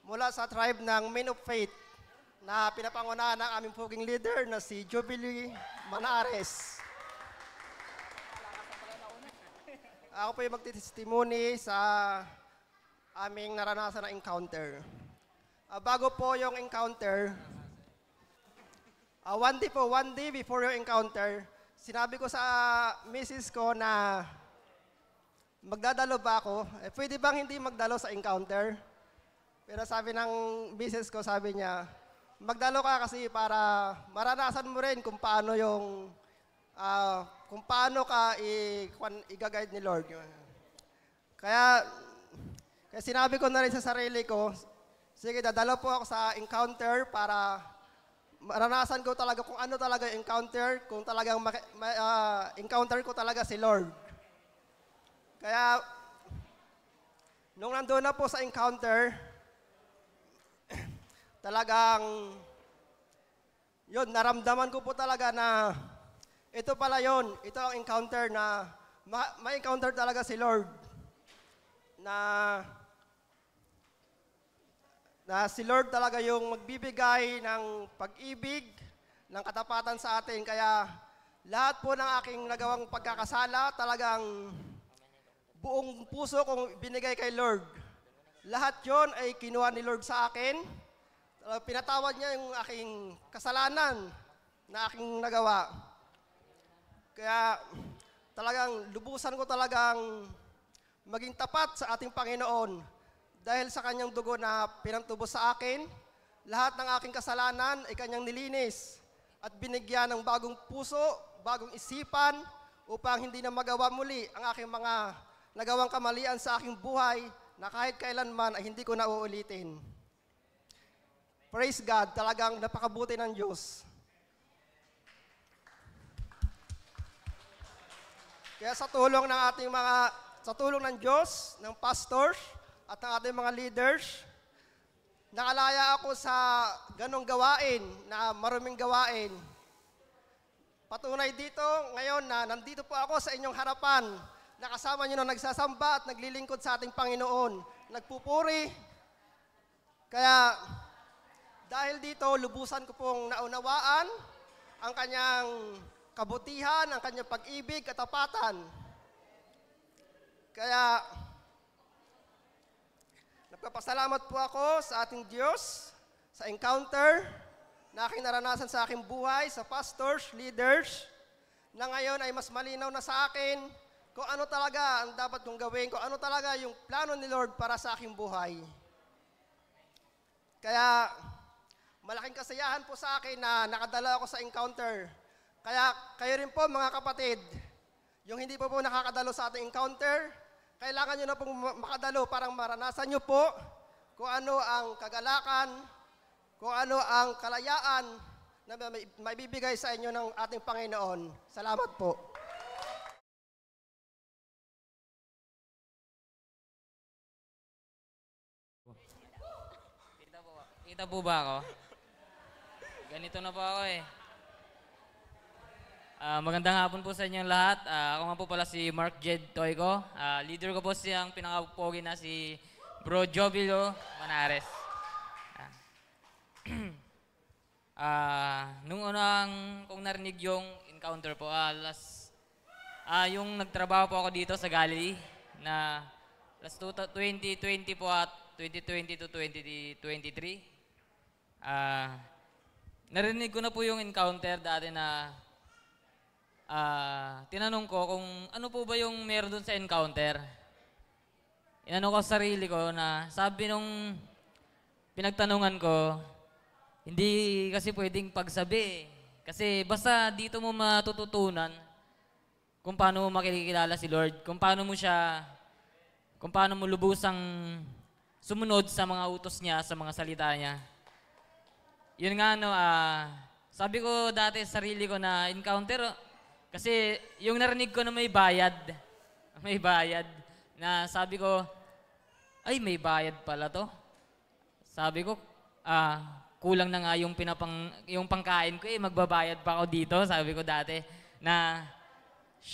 mula sa tribe ng Men of Faith na pinapangunahan ng aming puging leader na si Jubilee Manares. Ako po yung magtitestimony sa aming naranasan na encounter. Bago po yung encounter, one day before yung encounter, sinabi ko sa misis ko na magdadalo ba ako? Pwede bang hindi magdalo sa encounter? Pero sabi ng misis ko, sabi niya, magdalo ka kasi para maranasan mo rin kung paano yung kung paano ka i-guide ni Lord. Kaya sinabi ko na rin sa sarili ko, sige, dadalo po ako sa encounter para maranasan ko talaga kung ano talaga yung encounter, kung talagang encounter ko talaga si Lord. Kaya, nung nandun na po sa encounter, talagang, yun, naramdaman ko po talaga na ito pala yun, ito ang encounter na ma-encounter talaga si Lord. Na si Lord talaga yung magbibigay ng pag-ibig, ng katapatan sa atin. Kaya lahat po ng aking nagawang pagkakasala, talagang buong puso kong binigay kay Lord. Lahat yon ay kinuha ni Lord sa akin. Pinatawad niya yung aking kasalanan na aking nagawa. Kaya talagang lubusan ko talagang maging tapat sa ating Panginoon. Dahil sa kanyang dugo na pinantubos sa akin, lahat ng aking kasalanan ay kanyang nilinis at binigyan ng bagong puso, bagong isipan, upang hindi na magawa muli ang aking mga nagawang kamalian sa aking buhay na kahit kailanman ay hindi ko na uulitin. Praise God, talagang napakabuti ng Diyos. Kaya sa tulong ng Diyos, ng pastors, at ng ating mga leaders, nakalaya ako sa ganong gawain, na maruming gawain. Patunay dito ngayon na nandito po ako sa inyong harapan, nakasama nyo na nagsasamba at naglilingkod sa ating Panginoon, nagpupuri. Kaya dahil dito, lubusan ko pong naunawaan ang kanyang kabutihan, ang kanyang pag-ibig, katapatan. Kaya nagpapasalamat po ako sa ating Diyos, sa encounter na aking naranasan sa aking buhay, sa pastors, leaders, na ngayon ay mas malinaw na sa akin kung ano talaga ang dapat kong gawin, kung ano talaga yung plano ni Lord para sa aking buhay. Kaya malaking kasiyahan po sa akin na nakadala ako sa encounter. Kaya kayo rin po mga kapatid, yung hindi po nakakadalo sa ating encounter, kailangan nyo na pong makadalo para maranasan nyo po kung ano ang kagalakan, kung ano ang kalayaan na may bibigay sa inyo ng ating Panginoon. Salamat po. Kita po ba ako? Ganito na po ako eh. Magandang hapon po sa inyong lahat. Ako nga po pala si Mark Jed Toyko. Leader ko po siyang pinakapogi na si Bro Jobilo Manares. Nung unang kong narinig yung encounter po, yung nagtrabaho po ako dito sa Galilee na last 2020 po at 2020 to 2023. Narinig ko na po yung encounter dati na tinanong ko kung ano po ba yung meron dun sa encounter. Inano ko sa sarili ko na sabi nung pinagtanungan ko, hindi kasi pwedeng pagsabi. Kasi basta dito mo matututunan kung paano mo makikilala si Lord, kung paano mo lubusang sumunod sa mga utos niya, sa mga salita niya. Yun nga sabi ko dati sa sarili ko na encounter, kasi yung narinig ko na may bayad, na sabi ko, ay may bayad pala to. Sabi ko, kulang na nga yung pangkain ko magbabayad pa ako dito, sabi ko dati, na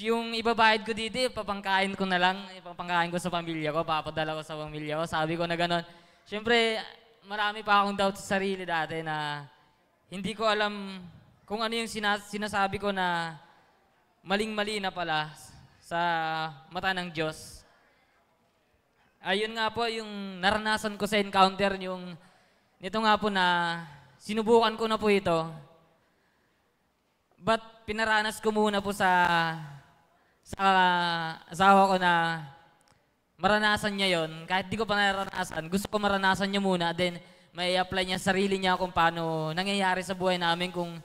yung ibabayad ko dito, papangkain ko na lang, ipapangkain ko sa pamilya ko, papadala ko sa pamilya ko, sabi ko na gano'n. Siyempre, marami pa akong doubt sa sarili dati na hindi ko alam kung ano yung sinasabi ko na maling-mali na pala sa mata ng Diyos. Ayun nga po yung naranasan ko sa encounter, yung nito nga po na sinubukan ko na po ito. But pinaranas ko muna po sa asawa ko na maranasan niya yon. Kahit di ko pa naranasan, gusto ko maranasan niya muna. Then may apply niya sarili niya kung paano nangyayari sa buhay namin, kung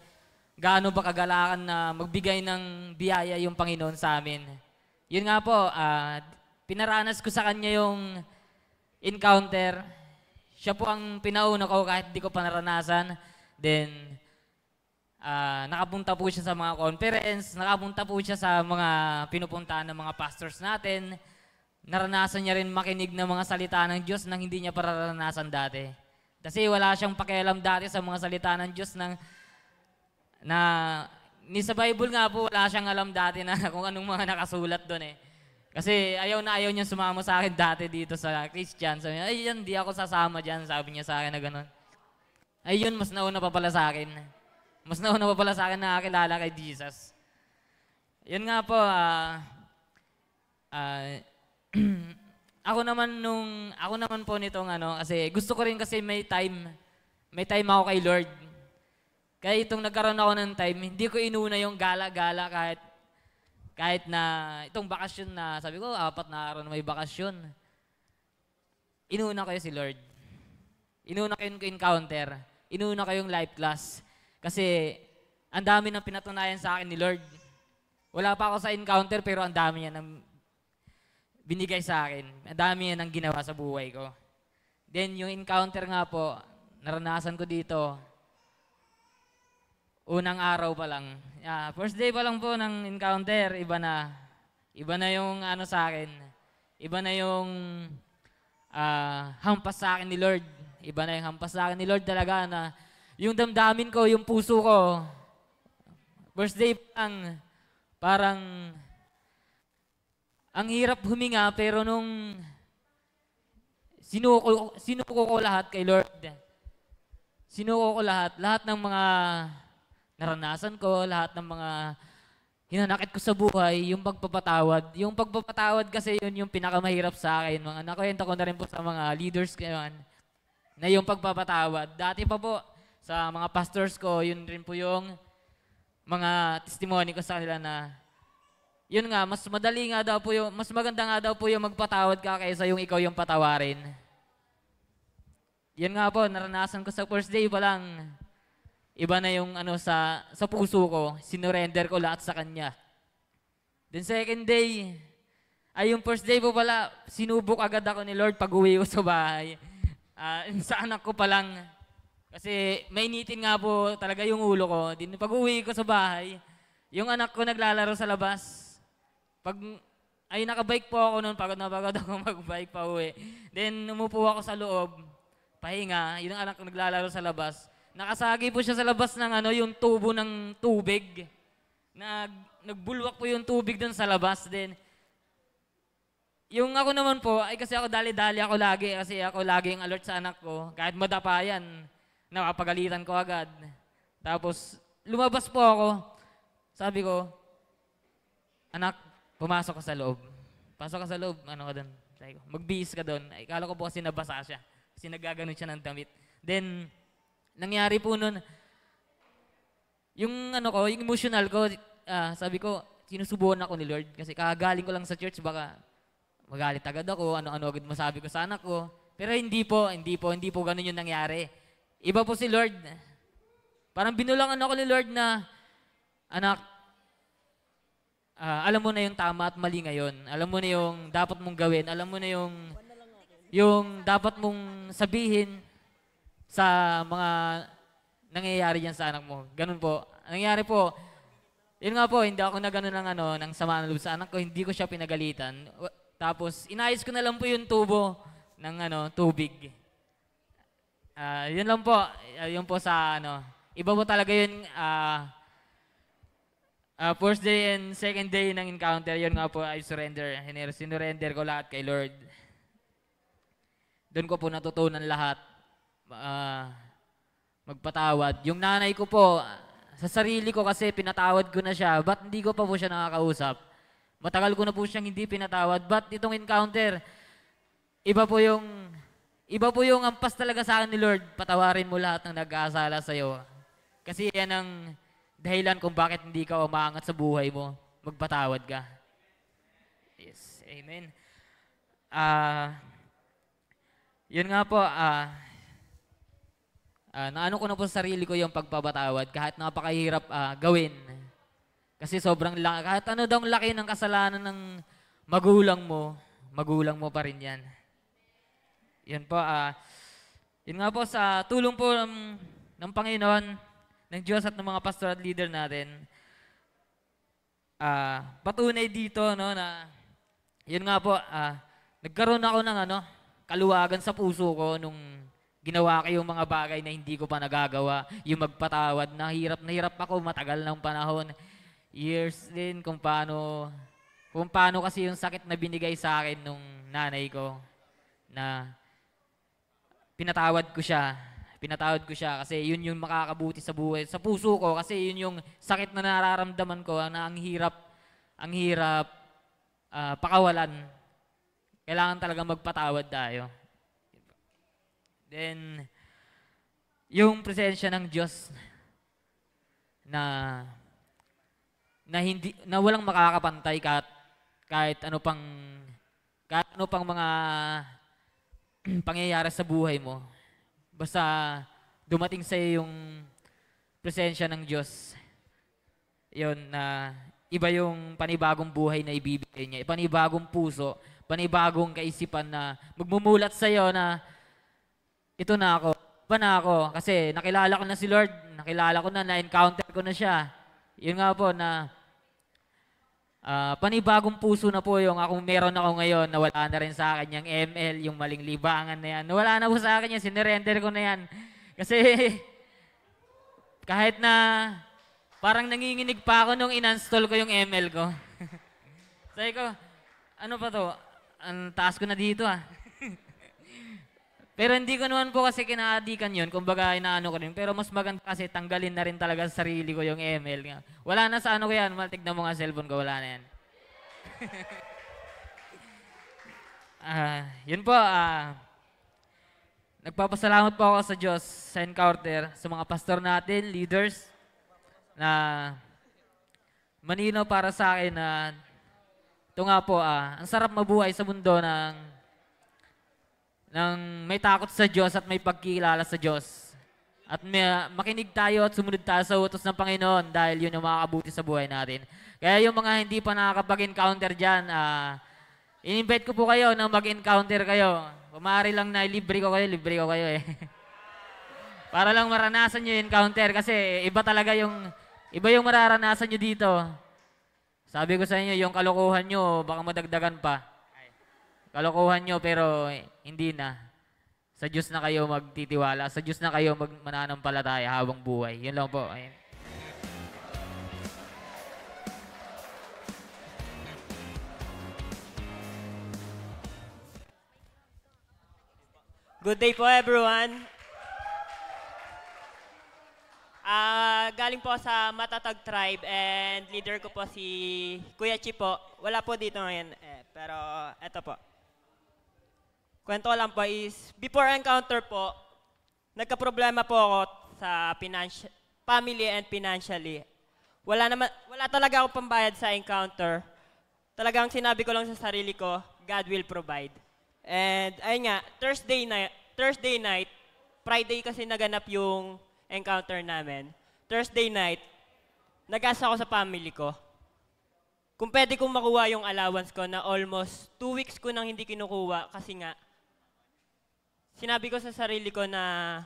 gaano ba kagalakan na magbigay ng biyaya yung Panginoon sa amin. Yun nga po, pinaranas ko sa kanya yung encounter. Siya po ang pinauna ko kahit di ko pa naranasan. Then, nakapunta po siya sa mga conference, nakapunta po siya sa mga pinupuntahan ng mga pastors natin. Naranasan niya rin makinig ng mga salita ng Diyos nang hindi niya pararanasan dati. Kasi wala siyang pakialam dati sa mga salita ng Diyos ni sa Bible nga po, wala siyang alam dati na kung anong mga nakasulat doon eh. Kasi ayaw niya sumama sa akin dati dito sa Christian. Sabi niya, ay yan, di ako sasama dyan. Sabi niya sa akin na gano'n. Ay yun, mas nauna pa pala sa akin. Mas nauna pa pala sa akin na nakakilala kay Jesus. Yun nga po, ako naman po nitong kasi gusto ko rin kasi may time ako kay Lord. Kaya itong nagkaroon ako ng time, hindi ko inuna yung gala-gala kahit na itong bakasyon na, sabi ko, 4 na araw na may bakasyon. Inuna ko yung si Lord. Inuna ko yung encounter. Inuna ko yung life class. Kasi ang dami nang pinatunayan sa akin ni Lord. Wala pa ako sa encounter pero ang dami niya nang binigay sa akin. Ang dami niya nang ginawa sa buhay ko. Then yung encounter nga po, naranasan ko dito. Unang araw pa lang. First day pa lang po ng encounter, iba na. Iba na yung sa akin. Iba na yung hampas sa akin ni Lord. Iba na yung hampas sa akin ni Lord talaga na yung damdamin ko, yung puso ko. First day pa lang, parang ang hirap huminga pero nung sinuko ko lahat kay Lord. Sinuko ko lahat ng mga naranasan ko, lahat ng mga hinanakit ko sa buhay, yung pagpapatawad. Yung pagpapatawad kasi yun yung pinakamahirap sa akin. Mga nakwento ko na rin po sa mga leaders ko yun, na yung pagpapatawad. Dati pa po, sa mga pastors ko, yun rin po yung mga testimony ko sa kanila na yun nga, mas maganda nga daw po yung magpatawad ka kaysa yung ikaw yung patawarin. Yun nga po, naranasan ko sa first day pa lang. Iba na yung sa puso ko, sinurrender ko lahat sa Kanya. Then second day, yung first day po pala, sinubok agad ako ni Lord pag uwi ko sa bahay. Sa anak ko pa lang, kasi mainitin nga po talaga yung ulo ko. Then pag uwi ko sa bahay, yung anak ko naglalaro sa labas. Nakabike po ako noon, pagod na pagod ako magbike pa uwi. Then umupo ako sa loob, pahinga, yung anak ko naglalaro sa labas. Nakasagi po siya sa labas ng yung tubo ng tubig. Nagbulwak po yung tubig dun sa labas. Then, yung ako naman po, kasi ako dali-dali ako lagi. Kasi ako laging alert sa anak ko. Kahit madapa yan, nakapagalitan ko agad. Tapos, lumabas po ako. Sabi ko, anak, pumasok ka sa loob. Pasok ka sa loob, ka dun? Sabi ko, magbihis ka dun. Kala ko po kasi nabasa siya. Kasi nagaganon siya ng damit. Then, nangyari po nun, yung yung emotional ko, sabi ko, sinusubukan ako ni Lord. Kasi kakagaling ko lang sa church, baka magalit agad ako, ano-ano agad masabi ko sa anak ko. Pero hindi po ganun yung nangyari. Iba po si Lord. Parang binulangan ako ni Lord na, anak, alam mo na yung tama at mali ngayon. Alam mo na yung dapat mong gawin. Alam mo na yung dapat mong sabihin sa mga nangyayari dyan sa anak mo. Ganun po. Nangyari po, yun nga po, hindi ako na ganun ng sama ng loob sa anak ko. Hindi ko siya pinagalitan. Tapos, inayos ko na lang po yung tubo ng tubig. Yun lang po. Yun po sa Iba po talaga yun. First day and second day ng encounter, yun nga po ay surrender. Sinurrender ko lahat kay Lord. Doon ko po natutunan lahat. magpatawad. Yung nanay ko po, sa sarili ko kasi pinatawad ko na siya, ba't hindi ko pa po siya nakakausap? Matagal ko na po siyang hindi pinatawad, ba't itong encounter, iba po yung ampas talaga sa akin ni Lord, patawarin mo lahat ng nag-aasala sa'yo. Kasi yan ang dahilan kung bakit hindi ka umaangat sa buhay mo, magpatawad ka. Yes, amen. Yun nga po, naano ko na po sa sarili ko yung pagpapatawad kahit napakahirap gawin. Kasi sobrang laki, kahit ano daw ang laki ng kasalanan ng magulang mo pa rin yan. Yun po, yun nga po sa tulong po ng Panginoon, ng Diyos at ng mga pastor at leader natin, patunay dito no, na yun nga po, nagkaroon ako ng kaluwagan sa puso ko nung ginawa ko yung mga bagay na hindi ko pa nagagawa. Yung magpatawad, na hirap ako matagal ng panahon. Years din kung paano kasi yung sakit na binigay sa akin nung nanay ko na pinatawad ko siya kasi yun yung makakabuti sa buhay, sa puso ko kasi yun yung sakit na nararamdaman ko na ang hirap pakawalan. Kailangan talaga magpatawad tayo. Then, yung presensya ng Diyos na walang makakapantay kahit ano pang mga pangyayari sa buhay mo. Basta dumating sa yung presensya ng Diyos. Yun na iba yung panibagong buhay na ibibigay niya, panibagong puso, panibagong kaisipan na magmumulat sa iyo na ito na ako, pa na ako kasi nakilala ko na si Lord, nakilala ko na-encounter ko na siya. Yun nga po na panibagong puso na po yung meron ako ngayon na wala na rin sa akin yung ML, yung maling libangan na yan. Wala na po sa akin yan, sinurrender ko na yan. Kasi kahit na parang nanginginig pa ako nung in-install ko yung ML ko. Sabi ko, ano pa to? Ang taas ko na dito Pero hindi ko naman po kasi kinaadikan yun. Kumbaga, inaano ko rin. Pero mas maganda kasi tanggalin na rin talaga sa sarili ko yung ML. Wala na sa ano ko yan. Tignan mo nga cellphone ko. Wala na yan. Yun po. Nagpapasalamat po ako sa Diyos sa encounter, sa mga pastor natin, leaders, na manino para sa akin na ito nga po, ang sarap mabuhay sa mundo ng may takot sa Diyos at may pagkilala sa Diyos. At makinig tayo at sumunod tayo sa utos ng Panginoon dahil yun yung makakabuti sa buhay natin. Kaya yung mga hindi pa nakakapag-encounter dyan, in-invite ko po kayo na mag-encounter kayo. Kumari lang na libre ko kayo Para lang maranasan nyo yung encounter kasi iba yung mararanasan nyo dito. Sabi ko sa inyo, yung kalokohan nyo, baka madagdagan pa. Kalokohan nyo pero hindi na. Sa Diyos na kayo magtitiwala. Sa Diyos na kayo mananampalataya habang buhay. Yun lang po. Ayun. Good day po everyone. Galing po sa Matatag Tribe and leader ko po si Kuya Chi po. Wala po dito ngayon pero eto po. Kwento ko lang po is, before encounter po, nagka-problema po ako sa family and financially. Wala talaga ako pambayad sa encounter. Talagang sinabi ko lang sa sarili ko, God will provide. And ayun nga, Thursday night, Friday kasi naganap yung encounter namin. Thursday night, nag-asa ako sa family ko. Kung pwede kong makuha yung allowance ko na almost 2 weeks ko nang hindi kinukuha kasi nga, sinabi ko sa sarili ko na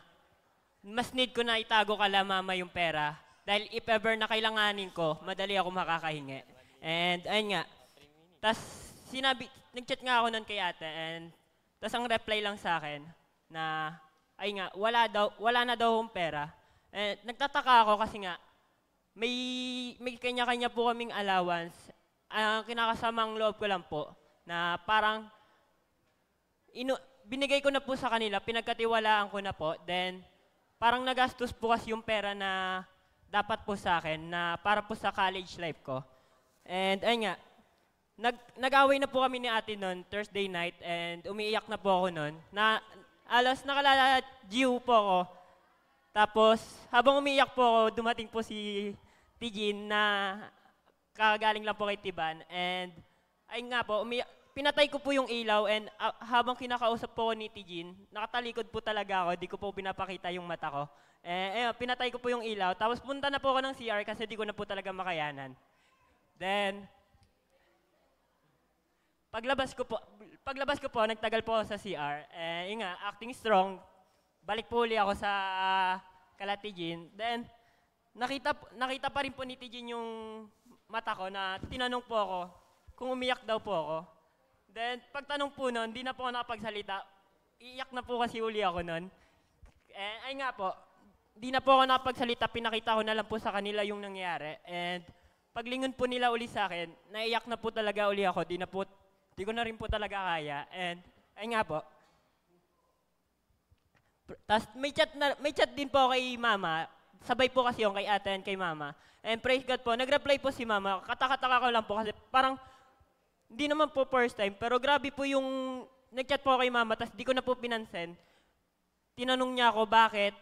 mas need ko na itago kala mama yung pera dahil if ever na kailanganin ko, madali ako makakahingi. And ayun nga, tas nag-chat nga ako nun kay ate and tas ang reply lang sa akin na ay nga, wala na daw akong pera. And nagtataka ako kasi nga, may kanya-kanya po kaming allowance. Ang kinakasamang loob ko lang po na parang binigay ko na po sa kanila, pinagkatiwalaan ko na po. Then, parang nagastos po kasi yung pera na dapat po sa akin na para po sa college life ko. And ayun nga, nag-away na po kami ni ate noon, Thursday night, and umiiyak na po ako noon. Na, alas nakalala-giw po ako. Tapos, habang umiiyak po ako, dumating po si Tijin na kagaling lang po kay Tiban. And ayun nga po, pinatay ko po yung ilaw and habang kinakausap po ako ni Tijin, nakatalikod po talaga ako, di ko po pinapakita yung mata ko. Pinatay ko po yung ilaw, tapos punta na po ako ng CR kasi di ko na po talaga makayanan. Then, paglabas ko po, nagtagal po ako sa CR. Yun nga, acting strong, balik po uli ako sa kala Tijin. Then, nakita pa rin po ni Tijin yung mata ko na tinanong po ako kung umiyak daw po ako. Then, pagtanong po nun, di na po ako nakapagsalita. Iiyak na po kasi uli ako nun. Ay nga po, di na po ako nakapagsalita, pinakita ko na lang po sa kanila yung nangyari. And paglingon po nila uli sa akin, naiyak na po talaga uli ako, di ko na rin po talaga kaya. And ay nga po. Tapos may chat din po kay mama, sabay po kasi yung kay ate and kay mama. And praise God po, nag-reply po si mama, katakataka ko lang po kasi parang, hindi naman po first time, pero grabe po yung nag-chat po kay mama, tapos di ko na po pinansin. Tinanong niya ako bakit.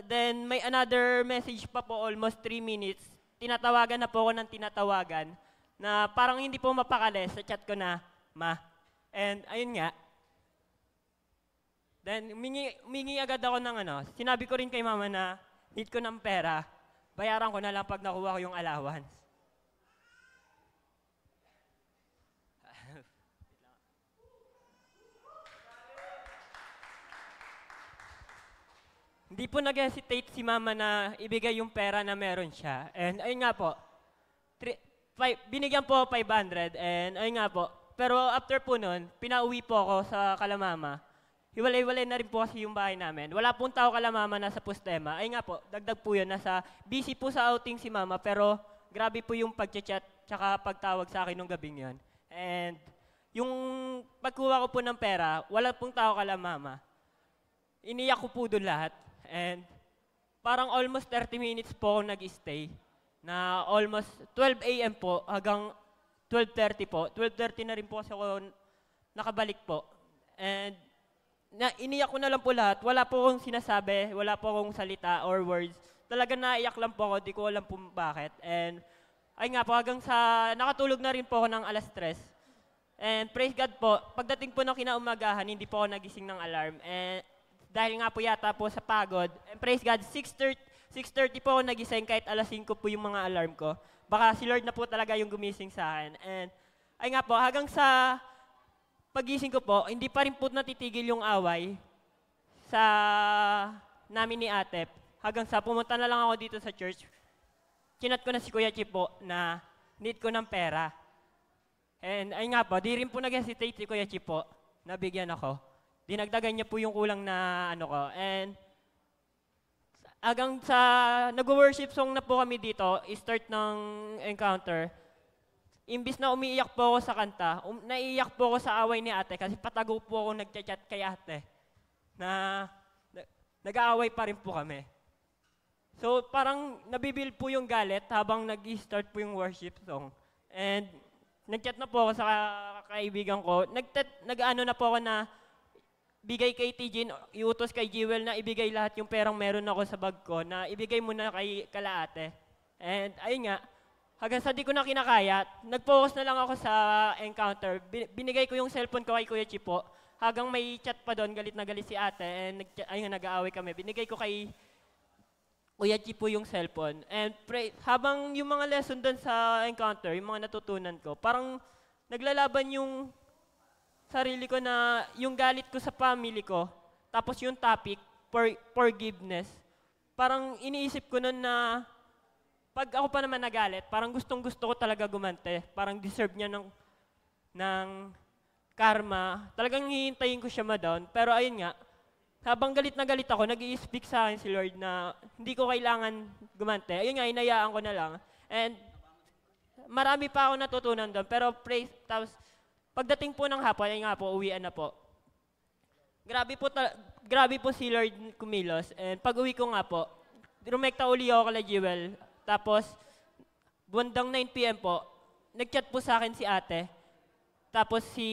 Then may another message pa po, almost 3 minutes. Tinatawagan na po ako ng tinatawagan na parang hindi po mapakali sa chat ko na, ma. And ayun nga. Then humingi agad ako ng sinabi ko rin kay mama na need ko ng pera, bayaran ko na lang pag nakuha ko yung allowance. Hindi po nag-hesitate si mama na ibigay yung pera na meron siya. And ayun nga po, binigyan po 500 and ayun nga po. Pero after po nun, pinauwi po ako sa Kalamama. Hiwalay-hiwalay na rin po kasi yung bahay namin. Wala pong tao Kalamama nasa Postema. Ayun nga po, dagdag po yun. Busy po sa outing si mama pero grabe po yung pag-chat tsaka pagtawag sa akin nung gabing yun. And yung pagkuha ko po ng pera, wala pong tao Kalamama. Iniyak ko po doon lahat. And parang almost 30 minutes po ako nag-stay na almost 12 a.m. po hanggang 12:30 po. 12:30 na rin po kasi ako nakabalik po. And iniyak ko na lang po lahat. Wala po akong sinasabi, wala po akong salita or words. Talaga naiyak lang po ako, di ko alam po bakit. And ay nga po, hanggang sa nakatulog na rin po ako ng alas 3. And praise God po, pagdating po ng kinaumagahan, hindi po ako nagising ng alarm. And dahil nga po yata po sa pagod. And praise God, 6:30 po ako nagising kahit alas 5 po yung mga alarm ko. Baka si Lord na po talaga yung gumising sa akin. And ay nga po, hanggang sa pagising ko po, hindi pa rin po natitigil yung away sa namin ni ate. Hanggang sa pumunta na lang ako dito sa church. Chinat ko na si Kuya Chip po na need ko ng pera. And ay nga po, di rin po nag-hesitate si Kuya Chip po na bigyan ako. Dinagdagan niya po yung kulang na ko. And hanggang sa nag-worship song na po kami dito, start ng encounter, imbis na umiiyak po ako sa kanta, naiiyak po ako sa away ni ate kasi patago po ako nag-chat kay ate na nag-aaway pa rin po kami. So parang nabibil po yung galit habang nag-start po yung worship song. And nag-chat na po ako sa kaibigan ko, nag-ano na po ako na bigay kay Tijin, iutos kay Jewel na ibigay lahat yung perang meron ako sa bag ko, na ibigay mo na kay kalaate. And ayun nga, hanggang sa di ko na kinakaya, nag-focus na lang ako sa encounter. Binigay ko yung cellphone ko kay Kuya Chipo, hanggang may chat pa doon, galit na galit si ate, and ayun nga, nag-aaway kami. Binigay ko kay Kuya Chipo yung cellphone. And habang yung mga lesson doon sa encounter, yung mga natutunan ko, parang naglalaban yung sarili ko na yung galit ko sa family ko, tapos yung topic, forgiveness, parang iniisip ko nun na pag ako pa naman nagalit, parang gustong-gusto ko talaga gumante. Parang deserve niya ng karma. Talagang hihintayin ko siya ma-down. Pero ayun nga, habang galit na galit ako, nag-i-speak sa akin si Lord na hindi ko kailangan gumante. Ayun nga, hinayaan ko na lang. And marami pa ako natutunan doon. Pero praise, tapos pagdating po ng hapon, ay nga po, uwian na po. grabe po si Lord kumilos. And pag uwi ko nga po, rumekta uli ako kala Jewel. Tapos, bandang 9 p.m. po, nag-chat po sa akin si ate. Tapos si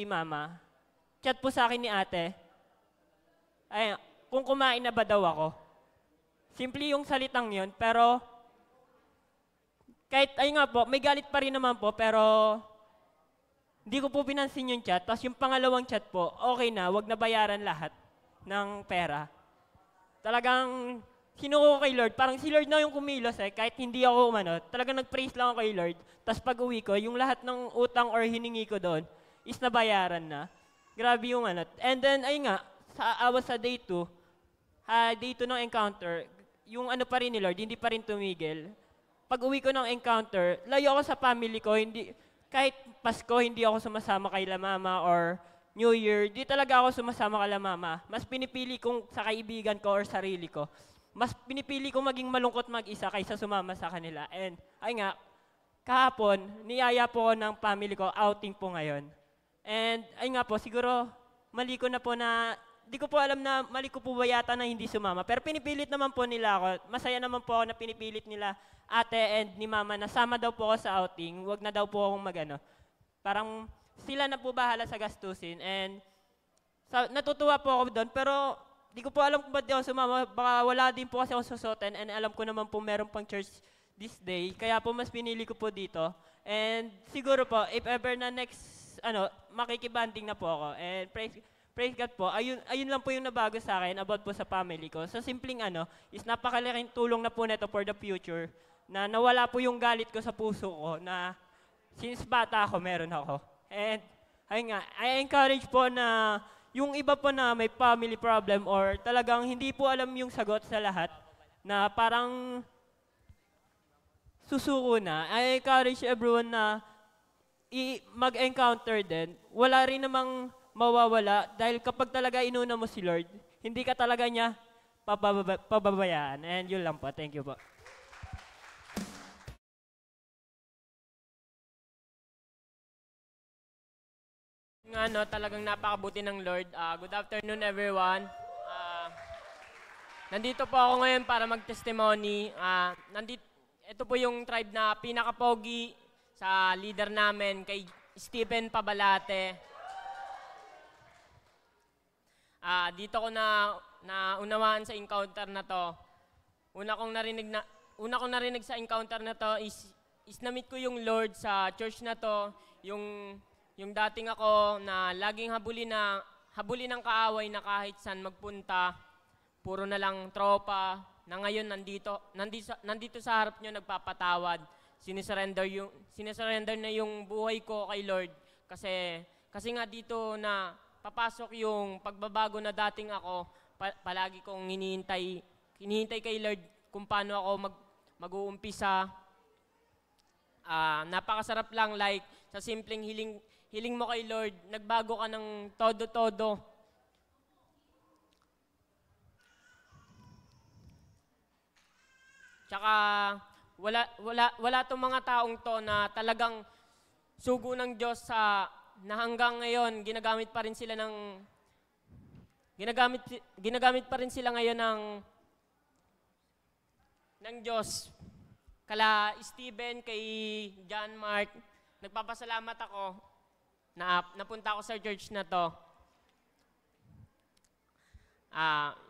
mama. Chat po sa akin ni ate. Ay, kung kumain na ba daw ako. Simple yung salitang yon, pero kahit, ayun nga po, may galit pa rin naman po, pero hindi ko po pinansin yung chat. Tapos yung pangalawang chat po, okay na, wag na bayaran lahat ng pera. Talagang sinuko ko kay Lord. Parang si Lord na yung kumilos kahit hindi ako umano. Talagang nag-praise lang ako kay Lord. Tapos pag uwi ko, yung lahat ng utang or hiningi ko doon is nabayaran na. Grabe yung ano. And then, ayun nga, sa day 2, day 2 ng encounter, yung ano pa rin ni Lord, hindi pa rin tumigil. Pag uwi ko ng encounter, layo ako sa family ko, hindi, kahit Pasko, hindi ako sumasama kay la mama or New Year, di talaga ako sumasama kay la mama. Mas pinipili kong sa kaibigan ko or sarili ko. Mas pinipili kong maging malungkot mag-isa kaysa sumama sa kanila. And, ay nga, kahapon, niyaya po ng family ko, outing po ngayon. And, ay nga po, siguro, mali ko na po na, di ko po alam na mali ko po ba yata na hindi sumama. Pero pinipilit naman po nila ako. Masaya naman po ako na pinipilit nila ate and ni mama na sama daw po ako sa outing. Huwag na daw po akong magano. Parang sila na po bahala sa gastusin. And natutuwa po ako doon. Pero di ko po alam kung ba't di ako sumama. Baka wala din po kasi ako susuotin. And alam ko naman po meron pang church this day. Kaya po mas pinili ko po dito. And siguro po, if ever na next, makikibanding na po ako. And praise God po, ayun lang po yung nabago sa akin about po sa family ko. Sa simpleng is napakalaking tulong na po neto for the future na nawala po yung galit ko sa puso ko na since bata ako, meron ako. And ayun nga, I encourage po na yung iba po na may family problem or talagang hindi po alam yung sagot sa lahat na parang susuko na. I encourage everyone na mag-encounter din. Wala rin namang mawawala dahil kapag talaga inuna mo si Lord, hindi ka talaga niya pababayaan. And yun lang po. Thank you po. Talagang napakabuti ng Lord. Good afternoon everyone. Nandito po ako ngayon para mag-testimony. Ito po yung tribe na pinaka-pogi sa leader namin, kay Stephen Pabalate. Dito ko na unawaan sa encounter na to. Una kong narinig sa encounter na to is na-meet ko yung Lord sa church na to, yung dating ako na laging habulin ng kaaway na kahit saan magpunta, puro na lang tropa, na ngayon nandito sa harap nyo nagpapatawad. Sinisurrender na yung buhay ko kay Lord kasi nga dito na papasok yung pagbabago na dating ako, palagi kong hinihintay kay Lord kung paano ako mag-uumpisa. Napakasarap lang, like sa simpleng hiling mo kay Lord, nagbago ka ng todo-todo. Tsaka wala tong mga taong to na talagang sugo ng Diyos na hanggang ngayon ginagamit pa rin sila ngayon ng Diyos. Kala Steven, kay John Mark, nagpapasalamat ako na napunta ako sa church na to.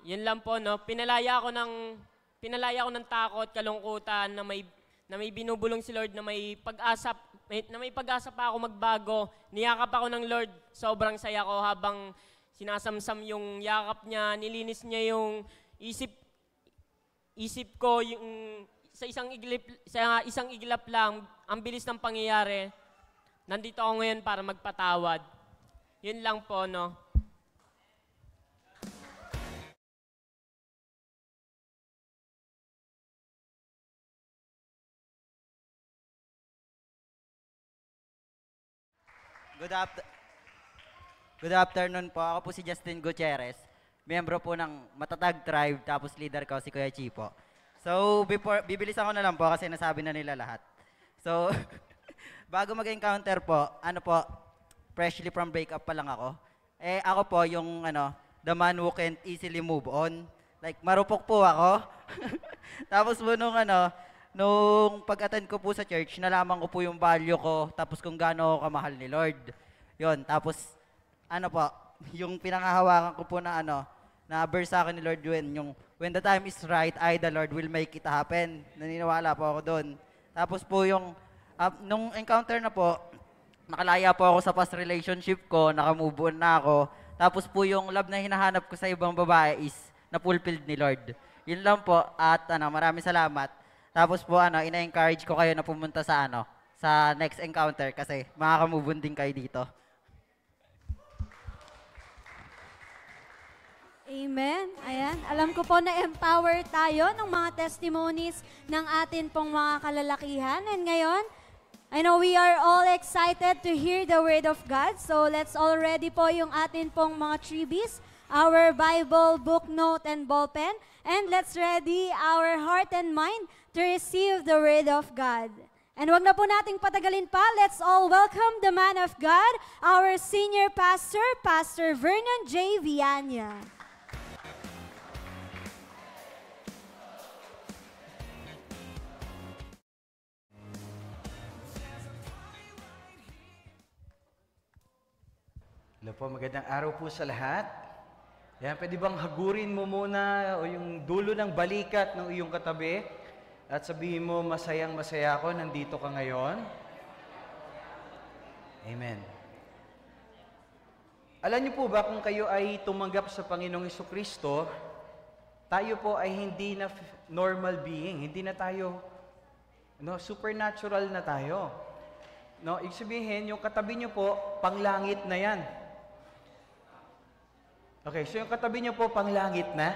Yun lang po, no. Pinalaya ako ng takot, kalungkutan na may binubulong si Lord, na may pag-asa pa ako magbago. Niyakap ako ng Lord, sobrang saya ko habang sinasamsam yung yakap niya, nilinis niya yung isip ko, yung sa isang iglap lang, ang bilis ng pangyayari. Nandito ako ngayon para magpatawad. Yun lang po, no. Good afternoon po. Ako po si Justin Gutierrez. Miyembro po ng Matatag Tribe, tapos leader ko si Kuya Chipo. So, bibilisan ko na lang po kasi nasabi na nila lahat. So, bago mag-encounter po, freshly from breakup pa lang ako. Ako po yung the man who can't easily move on. Like marupok po ako. Tapos po nung pag-attend ko po sa church, nalaman ko po yung value ko, tapos kung gaano ako kamahal ni Lord. Yon, tapos po, yung pinangahawakan ko po na verse sa akin ni Lord yun, yung when the time is right, I, the Lord, will make it happen. Naniniwala po ako doon. Tapos po yung, nung encounter na po, nakalaya po ako sa past relationship ko, nakamove on na ako. Tapos po yung love na hinahanap ko sa ibang babae is na-fulfilled ni Lord. Yun lang po, at maraming salamat. Tapos po ina-encourage ko kayo na pumunta sa sa next encounter kasi makaka-move on din kayo dito. Amen. Ayan. Alam ko po na empower tayo ng mga testimonies ng atin pong mga kalalakihan. And ngayon, I know we are all excited to hear the Word of God. So let's all ready po yung atin pong mga freebies, our Bible, book note, and ballpen. And let's ready our heart and mind to receive the Word of God. And wag na po nating patagalin pa. Let's all welcome the man of God, our senior pastor, Pastor Vernon J. Viana. Hello po, magandang araw po sa lahat. Yan, pwede bang hagurin mo muna o yung dulo ng balikat ng iyong katabi at sabihin mo, masayang masaya ako, nandito ka ngayon. Amen. Alam niyo po ba kung kayo ay tumanggap sa Panginoong Hesukristo, tayo po ay hindi na normal being, hindi na tayo, supernatural na tayo. Ibig sabihin, yung katabi niyo po, panglangit na yan. Okay, so yung katabi niyo po, panglangit na.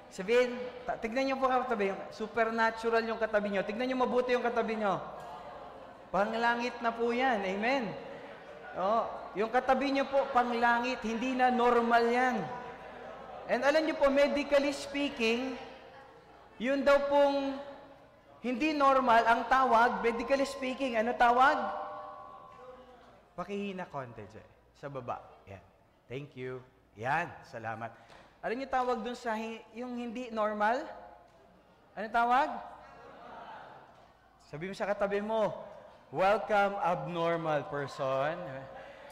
Sabihin, tignan niyo po katabi, supernatural yung katabi niyo. Tignan niyo mabuti yung katabi niyo. Panglangit na po yan. Amen. Yung katabi niyo po, panglangit, hindi na normal yan. And alam niyo po, medically speaking, yun daw pong hindi normal ang tawag, medically speaking, ano tawag? Pakihina konti dyan, sa baba. Yan. Thank you. Yan, salamat. Alam niyo tawag dun sa yung hindi normal? Ano tawag? Sabi mo sa katabi mo, welcome abnormal person.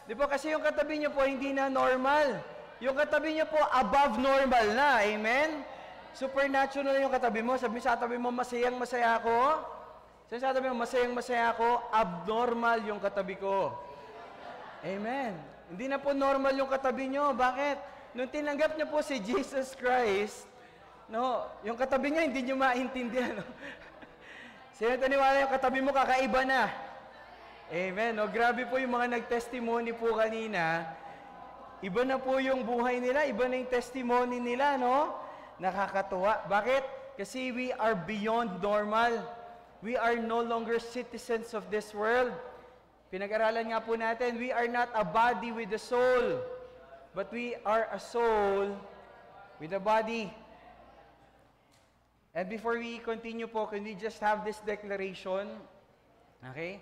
Di ba kasi yung katabi niyo po hindi na normal. Yung katabi niyo po above normal na. Amen? Supernatural yung katabi mo. Sabi mo sa katabi mo, masayang masaya ako. Sabi sa katabi mo, masayang masaya ako. Abnormal yung katabi ko. Amen. Hindi na po normal yung katabi nyo. Bakit? Nung tinanggap niyo po si Jesus Christ, yung katabi niya hindi niyo maintindihan. Sino taniwala yung katabi mo kakaiba na? Amen. Grabe po yung mga nag-testimony po kanina. Iba na po yung buhay nila, iba na yung testimony nila, Nakakatuwa. Bakit? Kasi we are beyond normal. We are no longer citizens of this world. Pinag-aralan nga po natin, we are not a body with a soul, but we are a soul with a body. And before we continue po, can we just have this declaration? Okay?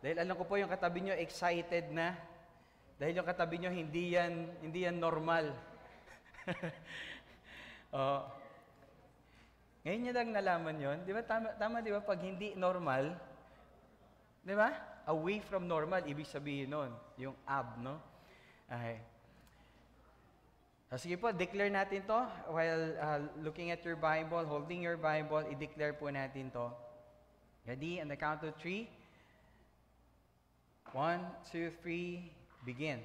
Dahil alam ko po yung katabi nyo excited na. Dahil yung katabi nyo hindi yan normal. Ngayon nyo lang nalaman yon, di ba? Tama di ba? Pag hindi normal, di ba? Away from normal, ibig sabihin nun, yung Okay. Sige po, declare natin to while looking at your Bible, holding your Bible, i-declare po natin to. Ready? On the count of 3. 1, 2, 3, begin.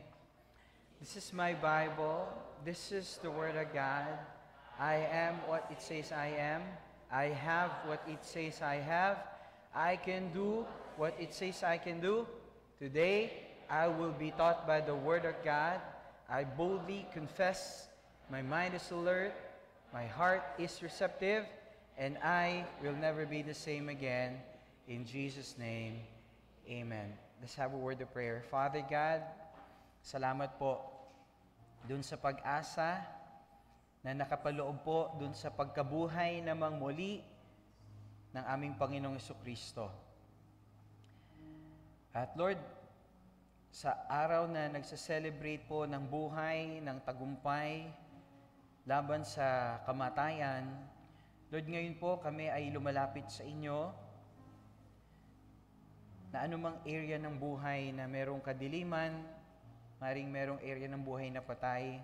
This is my Bible. This is the Word of God. I am what it says I am. I have what it says I have. I can do what it says I can do. Today, I will be taught by the Word of God. I boldly confess. My mind is alert. My heart is receptive. And I will never be the same again. In Jesus' name, amen. Let's have a word of prayer. Father God, salamat po dun sa pag-asa na nakapaloob po dun sa pagkabuhay namang muli ng aming Panginoong Hesukristo. At Lord, sa araw na nagsa-celebrate po ng buhay, ng tagumpay, laban sa kamatayan. Lord, ngayon po kami ay lumalapit sa inyo na anumang area ng buhay na merong kadiliman, maring merong area ng buhay na patay,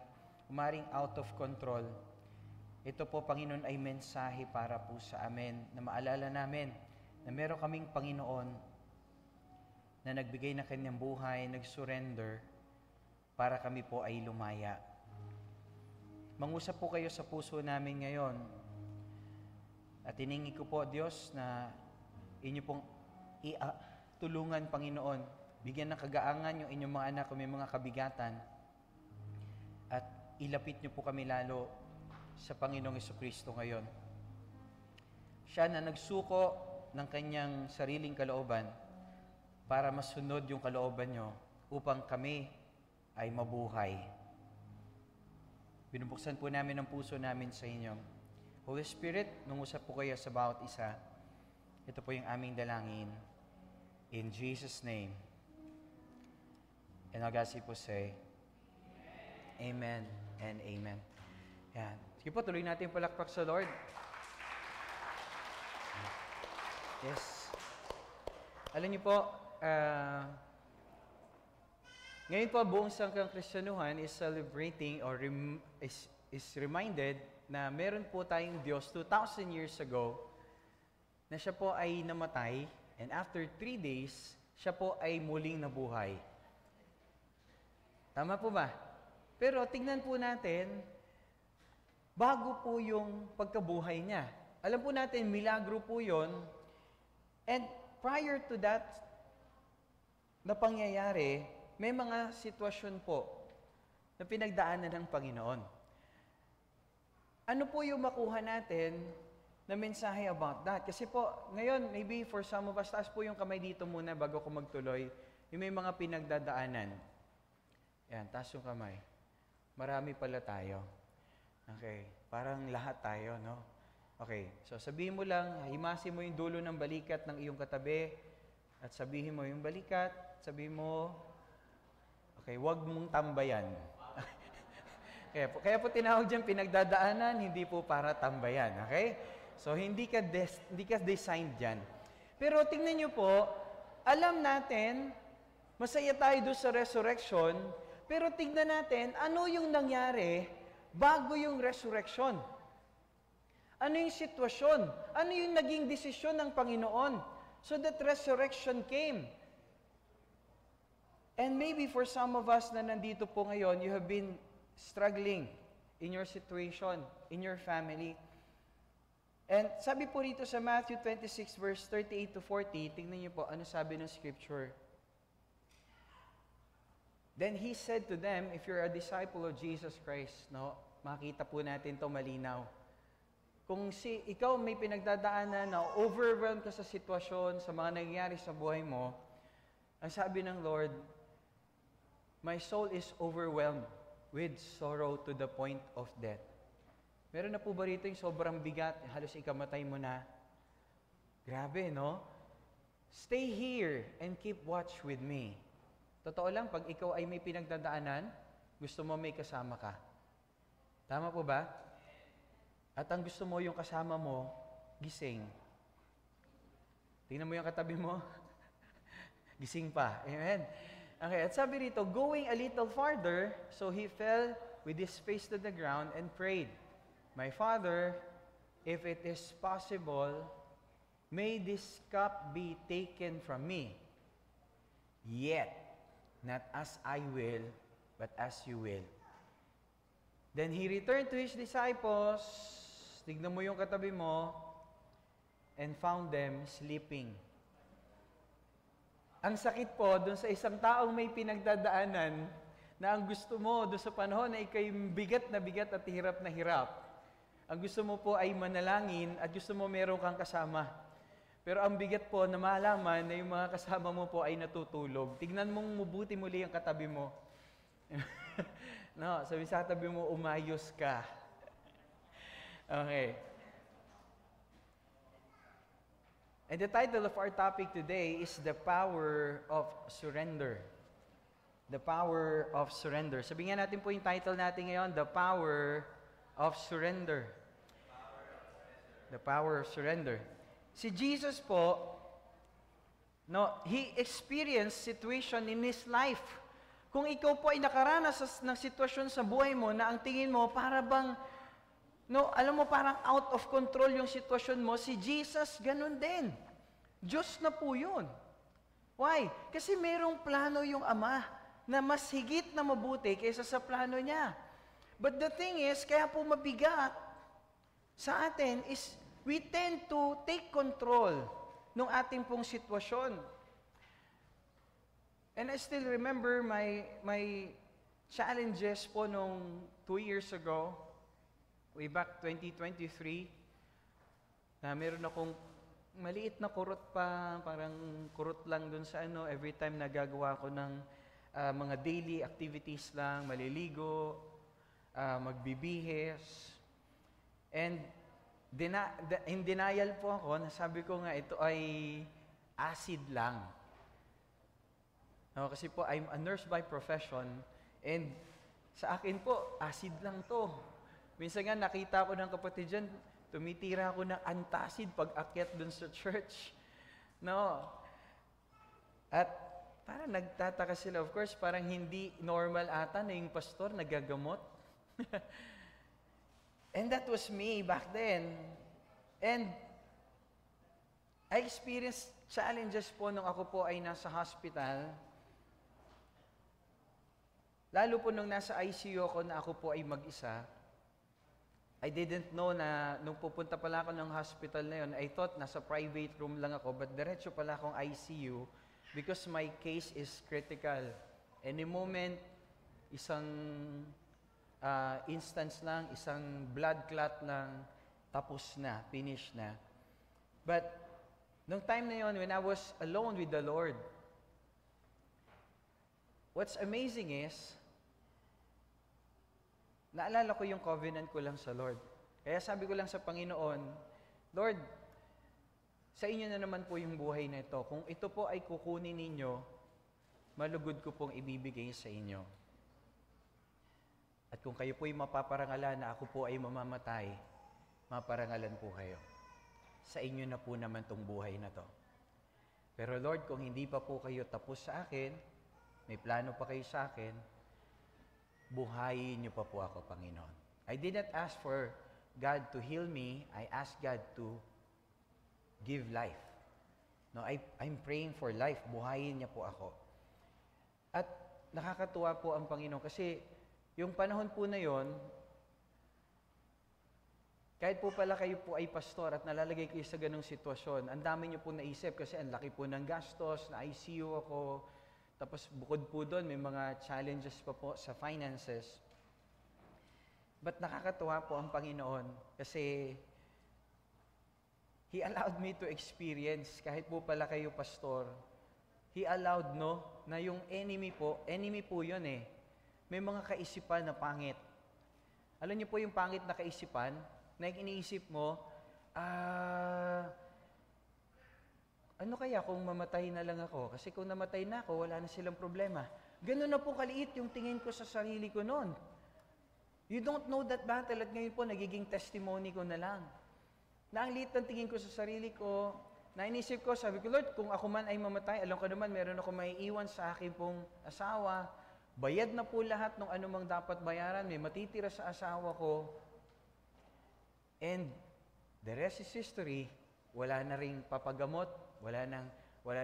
maring out of control. Ito po, Panginoon, ay mensahe para po sa amin na maalala namin na meron kaming Panginoon na nagbigay na kanyang buhay, nag-surrender para kami po ay lumaya. Mangusap po kayo sa puso namin ngayon at hiningi ko po, Diyos, na inyo pong tulungan, Panginoon. Bigyan ng kagaangan yung inyong mga anak kung may mga kabigatan. At ilapit niyo po kami lalo sa Panginoong Jesucristo ngayon. Siya na nagsuko ng kanyang sariling kalooban para masunod yung kalooban niyo upang kami ay mabuhay. Binubuksan po namin ang puso namin sa inyo. Holy Spirit, nungusap po kayo sa bawat isa. Ito po yung aming dalangin. In Jesus' name. And all God's people say, Amen and Amen. Yan. Sige po, tuloy natin palakpak sa Lord. Yes. Alam niyo po, ngayon po, buong sangkang Kristyanuhan is celebrating or is reminded na meron po tayong Diyos 2,000 years ago na siya po ay namatay. And after 3 days, siya po ay muling nabuhay. Tama po ba? Pero tingnan po natin, bago po yung pagkabuhay niya. Alam po natin, milagro po yun. And prior to that na pangyayari, may mga sitwasyon po na pinagdaanan ng Panginoon. Ano po yung makuha natin na mensahe about that? Kasi po, ngayon, maybe for some of us, taas po yung kamay dito muna bago ko magtuloy, yung may mga pinagdadaanan. Yan, taas yung kamay. Marami pala tayo. Okay, parang lahat tayo, no? Okay, so sabihin mo lang, himasin mo yung dulo ng balikat ng iyong katabi, at sabihin mo yung balikat, sabihin mo, okay, huwag mong tambayan. Kaya po tinawag dyan pinagdadaanan, hindi po para tambayan, okay? So, hindi ka designed dyan. Pero tingnan nyo po, alam natin, masaya tayo doon sa resurrection, pero tingnan natin, ano yung nangyari bago yung resurrection? Ano yung sitwasyon? Ano yung naging desisyon ng Panginoon? So that resurrection came. And maybe for some of us na nandito po ngayon, you have been struggling in your situation, in your family. And sabi po rito sa Matthew 26 verse 38 to 40, tingnan niyo po ano sabi ng scripture. Then he said to them, if you're a disciple of Jesus Christ, no, makita po natin to malinaw. Kung ikaw may pinagdadaanan na overwhelmed ka sa sitwasyon, sa mga nangyayari sa buhay mo, ang sabi ng Lord, my soul is overwhelmed with sorrow to the point of death. Meron na po ba rito yung sobrang bigat, halos ikamatay mo na? Grabe, no? Stay here and keep watch with me. Totoo lang, pag ikaw ay may pinagdadaanan, gusto mo may kasama ka. Tama po ba? At ang gusto mo, yung kasama mo, gising. Tingnan mo yung katabi mo, gising pa. Amen? Okay, at sabi rito, going a little farther, so he fell with his face to the ground and prayed, my Father, if it is possible, may this cup be taken from me. Yet, not as I will, but as you will. Then he returned to his disciples, tignan mo yung katabi mo, and found them sleeping. Ang sakit po, dun sa isang taong may pinagdadaanan, na ang gusto mo doon sa panahon na ikay bigat at hirap na hirap. Ang gusto mo po ay manalangin at gusto mo meron kang kasama. Pero ang bigat po na malaman na yung mga kasama mo po ay natutulog. Tignan mong mabuti muli ang katabi mo. No, sabi sa katabi mo, umayos ka. Okay. And the title of our topic today is The Power of Surrender. The Power of Surrender. Sabihin nga natin po yung title natin ngayon, The Power of Surrender. The Power of Surrender. Si Jesus po, no, He experienced situation in His life. Kung ikaw po ay nakaranas ng sitwasyon sa buhay mo na ang tingin mo para bang, no, alam mo parang out of control yung sitwasyon mo, si Jesus ganun din. Diyos na po yun. Why? Kasi merong plano yung Ama na mas higit na mabuti kaysa sa plano niya. But the thing is, kaya po mabigat sa atin is we tend to take control ng ating pong sitwasyon. And I still remember my challenges po nung 2 years ago, way back 2023, na meron akong maliit na kurot pa, parang kurot lang dun sa every time nagagawa ko ng mga daily activities lang, maliligo, magbibihis. And in denial po ako, nasabi ko nga ito ay acid lang. No, kasi po, I'm a nurse by profession, and sa akin po, acid lang to. Minsan nga, nakita ko ng kapatid dyan, tumitira ako ng antacid pag akyat dun sa church. No. At parang nagtataka sila, of course, parang hindi normal ata na yung pastor nagagamot. And that was me back then. And I experienced challenges po nung ako po ay nasa hospital. Lalo po nung nasa ICU ako na ako po ay mag-isa. I didn't know na nung pupunta pala ako ng hospital na yun, I thought nasa private room lang ako, but diretso pala akong ICU because my case is critical. Any moment, isang instance lang, isang blood clot lang, tapos na, finish na. But, nung time na yun, when I was alone with the Lord, what's amazing is, naalala ko yung covenant ko lang sa Lord. Kaya sabi ko lang sa Panginoon, Lord, sa inyo na naman po yung buhay na ito. Kung ito po ay kukunin ninyo, malugod ko pong ibibigay sa inyo. At kung kayo po ay mapaparangalan na ako po ay mamamatay, maparangalan po kayo. Sa inyo na po naman tong buhay na to. Pero Lord, kung hindi pa po kayo tapos sa akin, may plano pa kayo sa akin, buhayin niyo pa po ako, Panginoon. I did not ask for God to heal me. I asked God to give life. No, I'm praying for life. Buhayin niya po ako. At nakakatuwa po ang Panginoon kasi yung panahon po na yon, kahit po pala kayo po ay pastor at nalalagay kayo sa ganong sitwasyon, ang dami niyo po naisip kasi ang laki po ng gastos, na ICU ako, tapos bukod po doon, may mga challenges pa po sa finances. But nakakatuwa po ang Panginoon kasi He allowed me to experience, kahit po pala kayo pastor, He allowed, no, na yung enemy po yun eh. May mga kaisipan na pangit. Alam niyo po yung pangit na kaisipan, na iniisip mo, ano kaya kung mamatay na lang ako? Kasi kung namatay na ako, wala na silang problema. Ganun na po kaliit yung tingin ko sa sarili ko noon. You don't know that battle at ngayon po nagiging testimony ko na lang. Na ang liit ng tingin ko sa sarili ko, na inisip ko, sabi ko, Lord, kung ako man ay mamatay, alam ko naman, meron ako maiiwan sa aking pong asawa, bayad na po lahat ng anumang dapat bayaran, may matitira sa asawa ko, and the rest is history. Wala na ring papagamot, wala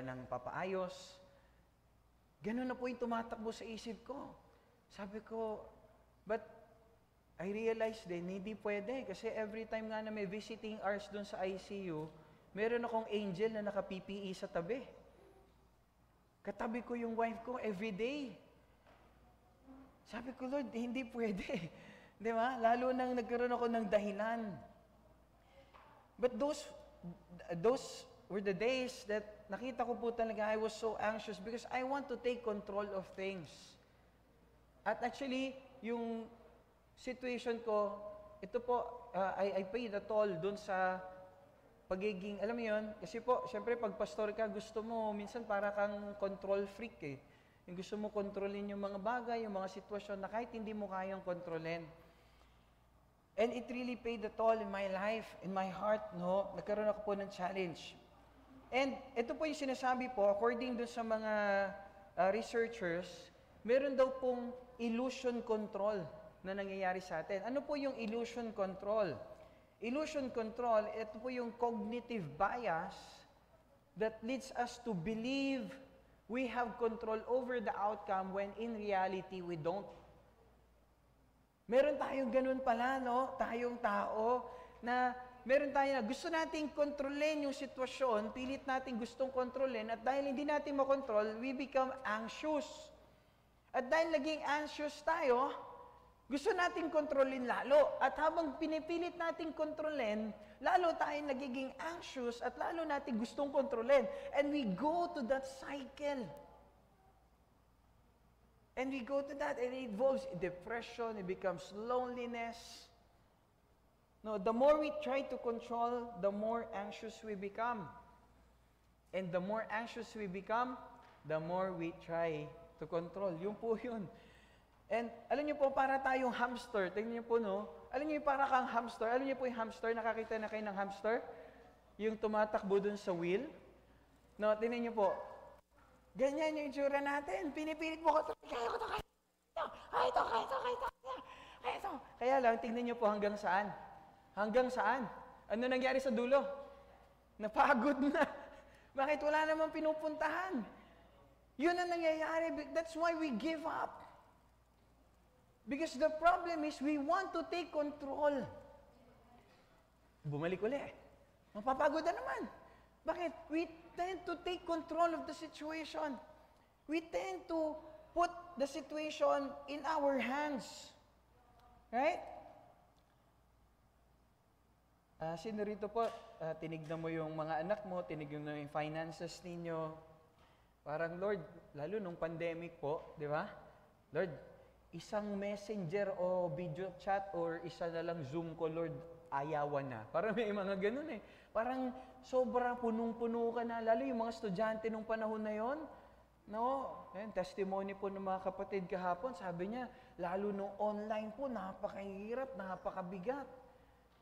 nang papaayos. Ganun na po yung tumatakbo sa isip ko. Sabi ko, but I realized din, hindi pwede. Kasi every time nga na may visiting hours dun sa ICU, meron akong angel na naka-PPE sa tabi. Katabi ko yung wife ko every day. Sabi ko, Lord, hindi pwede. Di ba? Lalo nang nagkaroon ako ng dahilan. But those were the days that nakita ko po talaga I was so anxious because I want to take control of things. At actually, yung situation ko, ito po, I paid a toll dun sa pagiging, alam mo yun, kasi po, syempre pag pastor ka, gusto mo, minsan para kang control freak eh. Yung gusto mo kontrolin yung mga bagay, yung mga sitwasyon na kahit hindi mo kayang kontrolin. And it really paid the toll in my life, in my heart, no? Nagkaroon ako po ng challenge. And ito po yung sinasabi po, according dun sa mga researchers, meron daw pong illusion control na nangyayari sa atin. Ano po yung illusion control? Illusion control, ito po yung cognitive bias that leads us to believe we have control over the outcome when in reality we don't. Meron tayong ganun pala, no? Tayong tao na meron tayo na gusto nating kontrolin yung sitwasyon, pilit nating gustong kontrolin, at dahil hindi natin makontrol, we become anxious. At dahil naging anxious tayo, gusto nating kontrolin lalo. At habang pinipilit nating kontrolin, lalo tayo nagiging anxious at lalo nating gustong kontrolin. And we go to that cycle. And we go to that, and it involves depression, it becomes loneliness. No, the more we try to control, the more anxious we become. And the more anxious we become, the more we try to control. Yun po yun. And alam niyo po, para tayong hamster. Tingnan niyo po, no? Alam niyo, para kang hamster. Alam niyo po yung hamster, nakakita na kayo ng hamster? Yung tumatakbo dun sa wheel. No, tingnan niyo po. Ganyan yung itsura natin. Pinipilit mo ko ito. Kaya ko ito, kaya ito, kaya ito. Kaya lang, tingnan niyo po hanggang saan. Hanggang saan? Ano nangyari sa dulo? Napagod na. Bakit wala namang pinupuntahan? Yun ang nangyayari. That's why we give up. Because the problem is we want to take control. Bumalik uli. Mapapagod na naman. Bakit? We tend to take control of the situation. We tend to put the situation in our hands. Right? Sino rito po, tinignan mo yung mga anak mo, tinignan mo yung finances ninyo. Parang, Lord, lalo nung pandemic po, di ba? Lord, isang messenger o video chat or isa na lang Zoom ko, Lord, ayawan na. Parang may mga ganun eh. Parang sobra, punong-puno ka na. Lalo yung mga estudyante nung panahon na yon. No, ayun, testimony po ng mga kapatid kahapon, sabi niya, lalo nung online po, napakahirap, napakabigat.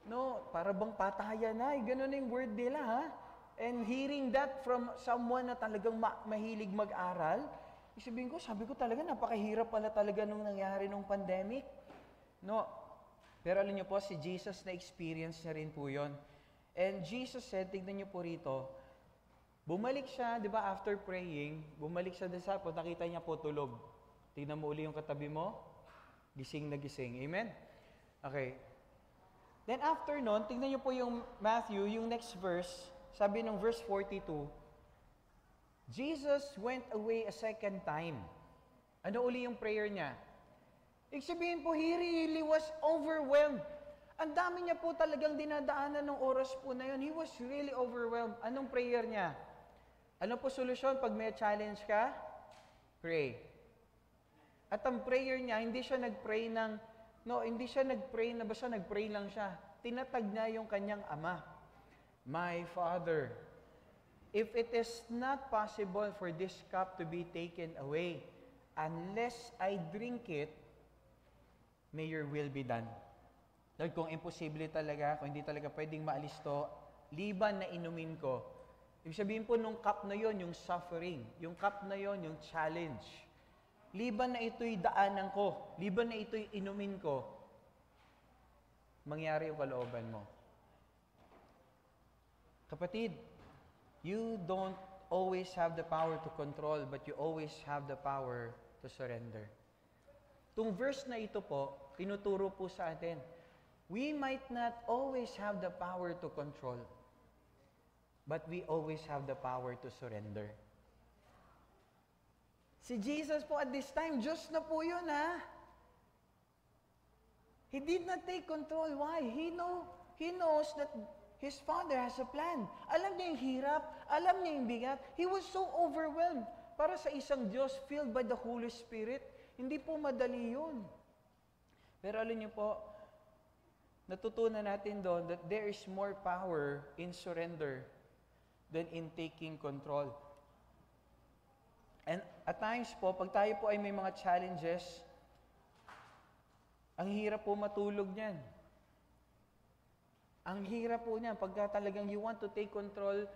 No, para bang patayan na, ganun yung word nila, ha? And hearing that from someone na talagang mahilig mag-aral, sabi ko talaga, napakahirap pala talaga nung nangyari nung pandemic. No, pero alam niyo po, si Jesus na-experience niya rin po yun. And Jesus said, tignan niyo po rito, bumalik siya, di ba, after praying, bumalik siya sa po, nakita niya po tulog. Tignan mo uli yung katabi mo, gising na gising. Amen? Okay. Then after nun, tignan niyo po yung Matthew, yung next verse, sabi ng verse 42, Jesus went away a second time. Ano uli yung prayer niya? Ibig sabihin po, he really was overwhelmed. Ang dami niya po talagang dinadaanan ng oras po na yun. He was really overwhelmed. Anong prayer niya? Ano po solusyon pag may challenge ka? Pray. At ang prayer niya, hindi siya nag-pray na basta nag-pray lang siya. Tinatag niya yung kanyang ama. My Father, if it is not possible for this cup to be taken away, unless I drink it, may your will be done. Lord, kung imposible talaga, kung hindi talaga pwedeng maalis to, liban na inumin ko. Ibig sabihin po nung cup na yon, yung suffering. Yung cup na yon, yung challenge. Liban na ito'y daanan ko. Liban na ito'y inumin ko. Mangyari yung kalooban mo. Kapatid, you don't always have the power to control, but you always have the power to surrender. Tung verse na ito po, tinuturo po sa atin, we might not always have the power to control, but we always have the power to surrender. Si Jesus po at this time, Diyos na po yun, ha? He did not take control. Why? He knows that His Father has a plan. Alam niya yung hirap, alam niya yung bigat. He was so overwhelmed. Para sa isang Diyos filled by the Holy Spirit, hindi po madali yun. Pero alam niyo po, natutunan natin doon that there is more power in surrender than in taking control. And At times po, pag tayo po ay may mga challenges, ang hirap po matulog niyan. Ang hirap po niyan, pagka talagang you want to take control,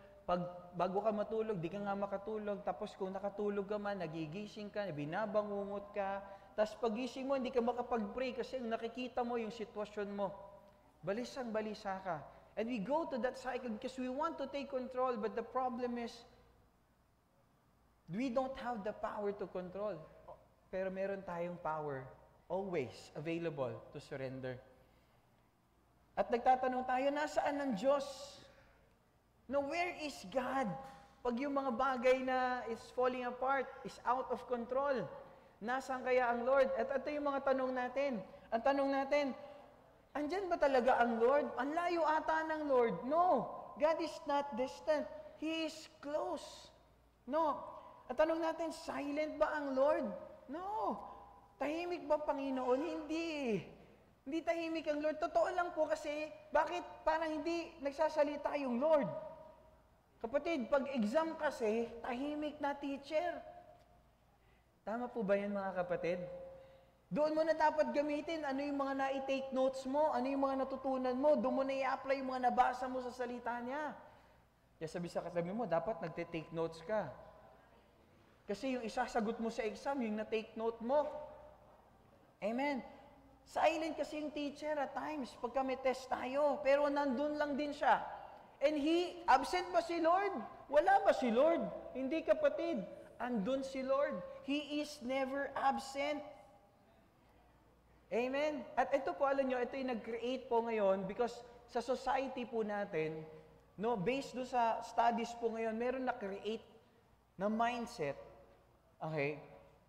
bago ka matulog, di ka nga makatulog, tapos kung nakatulog ka man, nagigising ka, binabangungot ka, tapos pagising mo, hindi ka makapag-pray kasi nakikita mo yung sitwasyon mo. Balisang balisa ka. And we go to that cycle because we want to take control, but the problem is, we don't have the power to control. Pero meron tayong power, always available to surrender. At nagtatanong tayo, nasaan ang Diyos? No, where is God? Pag yung mga bagay na is falling apart, is out of control, nasaan kaya ang Lord? At ito yung mga tanong natin. Ang tanong natin, andyan ba talaga ang Lord? Ang layo ata ng Lord. No, God is not distant. He is close. No. At tanong natin, silent ba ang Lord? No. Tahimik ba Panginoon? Hindi. Hindi tahimik ang Lord. Totoo lang po kasi, bakit parang hindi nagsasalita yung Lord? Kapatid, pag exam kasi, tahimik na teacher. Tama po ba yun mga kapatid? Doon mo na dapat gamitin ano yung mga na-take notes mo, ano yung mga natutunan mo, doon mo na i-apply yung mga nabasa mo sa salita niya. Kaya sabi sa katabi mo, dapat nagte-take notes ka. Kasi yung isasagot mo sa exam, yung na-take note mo. Amen. Silent kasi yung teacher at times, pagka may test tayo, pero nandun lang din siya. And absent ba si Lord? Wala ba si Lord? Hindi kapatid, andun si Lord. He is never absent. Amen? At ito po, alam nyo, ito yung nag-create po ngayon because sa society po natin, no, based do sa studies po ngayon, meron na-create na mindset, okay,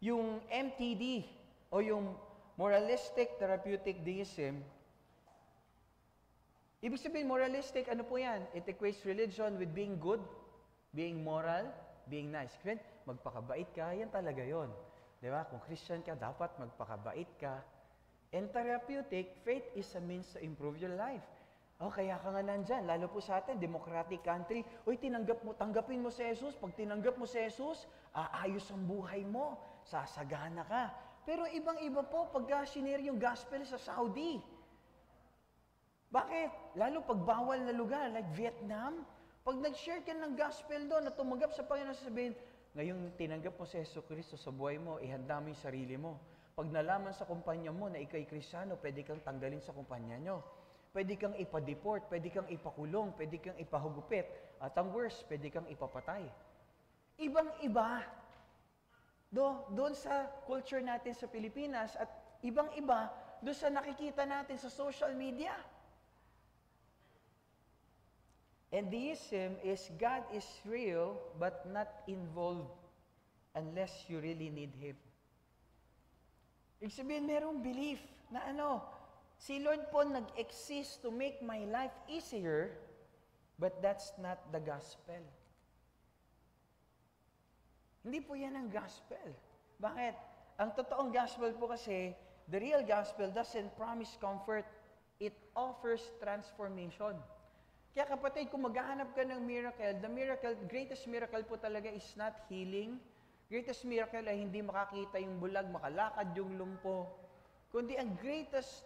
yung MTD o yung moralistic therapeutic deism. Ibig sabihin, moralistic, ano po yan? It equates religion with being good, being moral, being nice. Kaya magpakabait ka, yan talaga yon. Di ba? Kung Christian ka, dapat magpakabait ka. And therapeutic, faith is a means to improve your life. O, kaya ka nga nandyan, lalo po sa atin, democratic country. Uy, tanggapin mo si Jesus. Pag tinanggap mo si Jesus, aayos ang buhay mo. Sasagana ka. Pero ibang-iba po pag sinare yung gospel sa Saudi. Bakit? Lalo pag bawal na lugar, like Vietnam, pag nag-share ka ng gospel doon na tumanggap sa Panginoon, sasabihin, ngayong tinanggap mo si Jesus Cristo sa buhay mo, ihanda mo yung sarili mo. Pag nalaman sa kumpanya mo na ikay Kristiyano, pwede kang tanggalin sa kumpanya nyo. Pwede kang ipa-deport, pwede kang ipakulong, pwede kang ipahugupit. At ang worst, pwede kang ipapatay. Ibang-iba. Doon sa culture natin sa Pilipinas at ibang-iba doon sa nakikita natin sa social media. And deism is God is real but not involved unless you really need Him. Ibig sabihin, merong belief na si Lord po nag-exist to make my life easier, but that's not the gospel. Hindi po yan ang gospel. Bakit? Ang totoong gospel po kasi, the real gospel doesn't promise comfort, it offers transformation. Kaya kapatid, kung maghahanap ka ng miracle, greatest miracle po talaga is not healing. Greatest miracle ay hindi makakita yung bulag, makalakad yung lumpo. Kundi ang greatest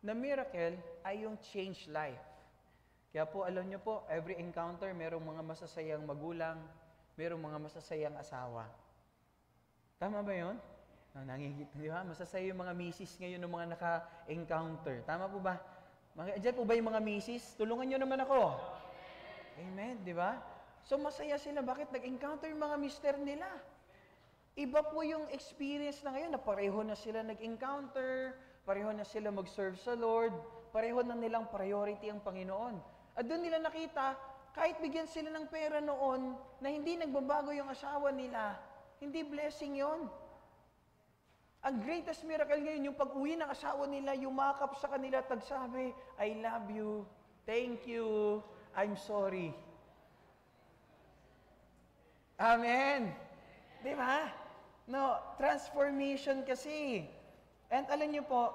na miracle ay yung change life. Kaya po, alam nyo po, every encounter, merong mga masasayang magulang, merong mga masasayang asawa. Tama ba yun? Di ba? Masasaya yung mga misis ngayon ng mga naka-encounter. Tama po ba? Diyan po ba yung mga misis? Tulungan nyo naman ako. Amen, di ba? So masaya sila. Bakit? Nag-encounter yung mga mister nila. Iba po yung experience na ngayon na pareho na sila nag-encounter, pareho na sila mag-serve sa Lord, pareho na nilang priority ang Panginoon. At doon nila nakita, kahit bigyan sila ng pera noon na hindi nagbabago yung asawa nila, hindi blessing yon. Ang greatest miracle ngayon, yung pag-uwi ng asawa nila, yumakap sa kanila at nagsabi, I love you, thank you, I'm sorry. Amen. Di ba? No, transformation kasi. And alam niyo po,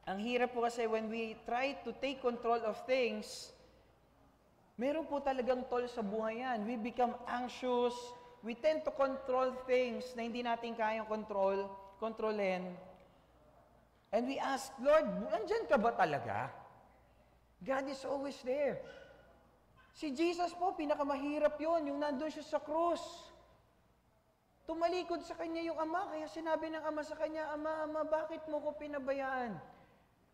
ang hirap po kasi when we try to take control of things, meron po talagang toll sa buhay yan. We become anxious, We tend to control things na hindi natin kayang kontrolin. And we ask, Lord, andyan ka ba talaga? God is always there. Si Jesus po, pinakamahirap yon, yung nandun siya sa krus. Tumalikod sa kanya yung Ama, kaya sinabi ng Ama sa kanya, Ama, Ama, bakit mo ko pinabayaan?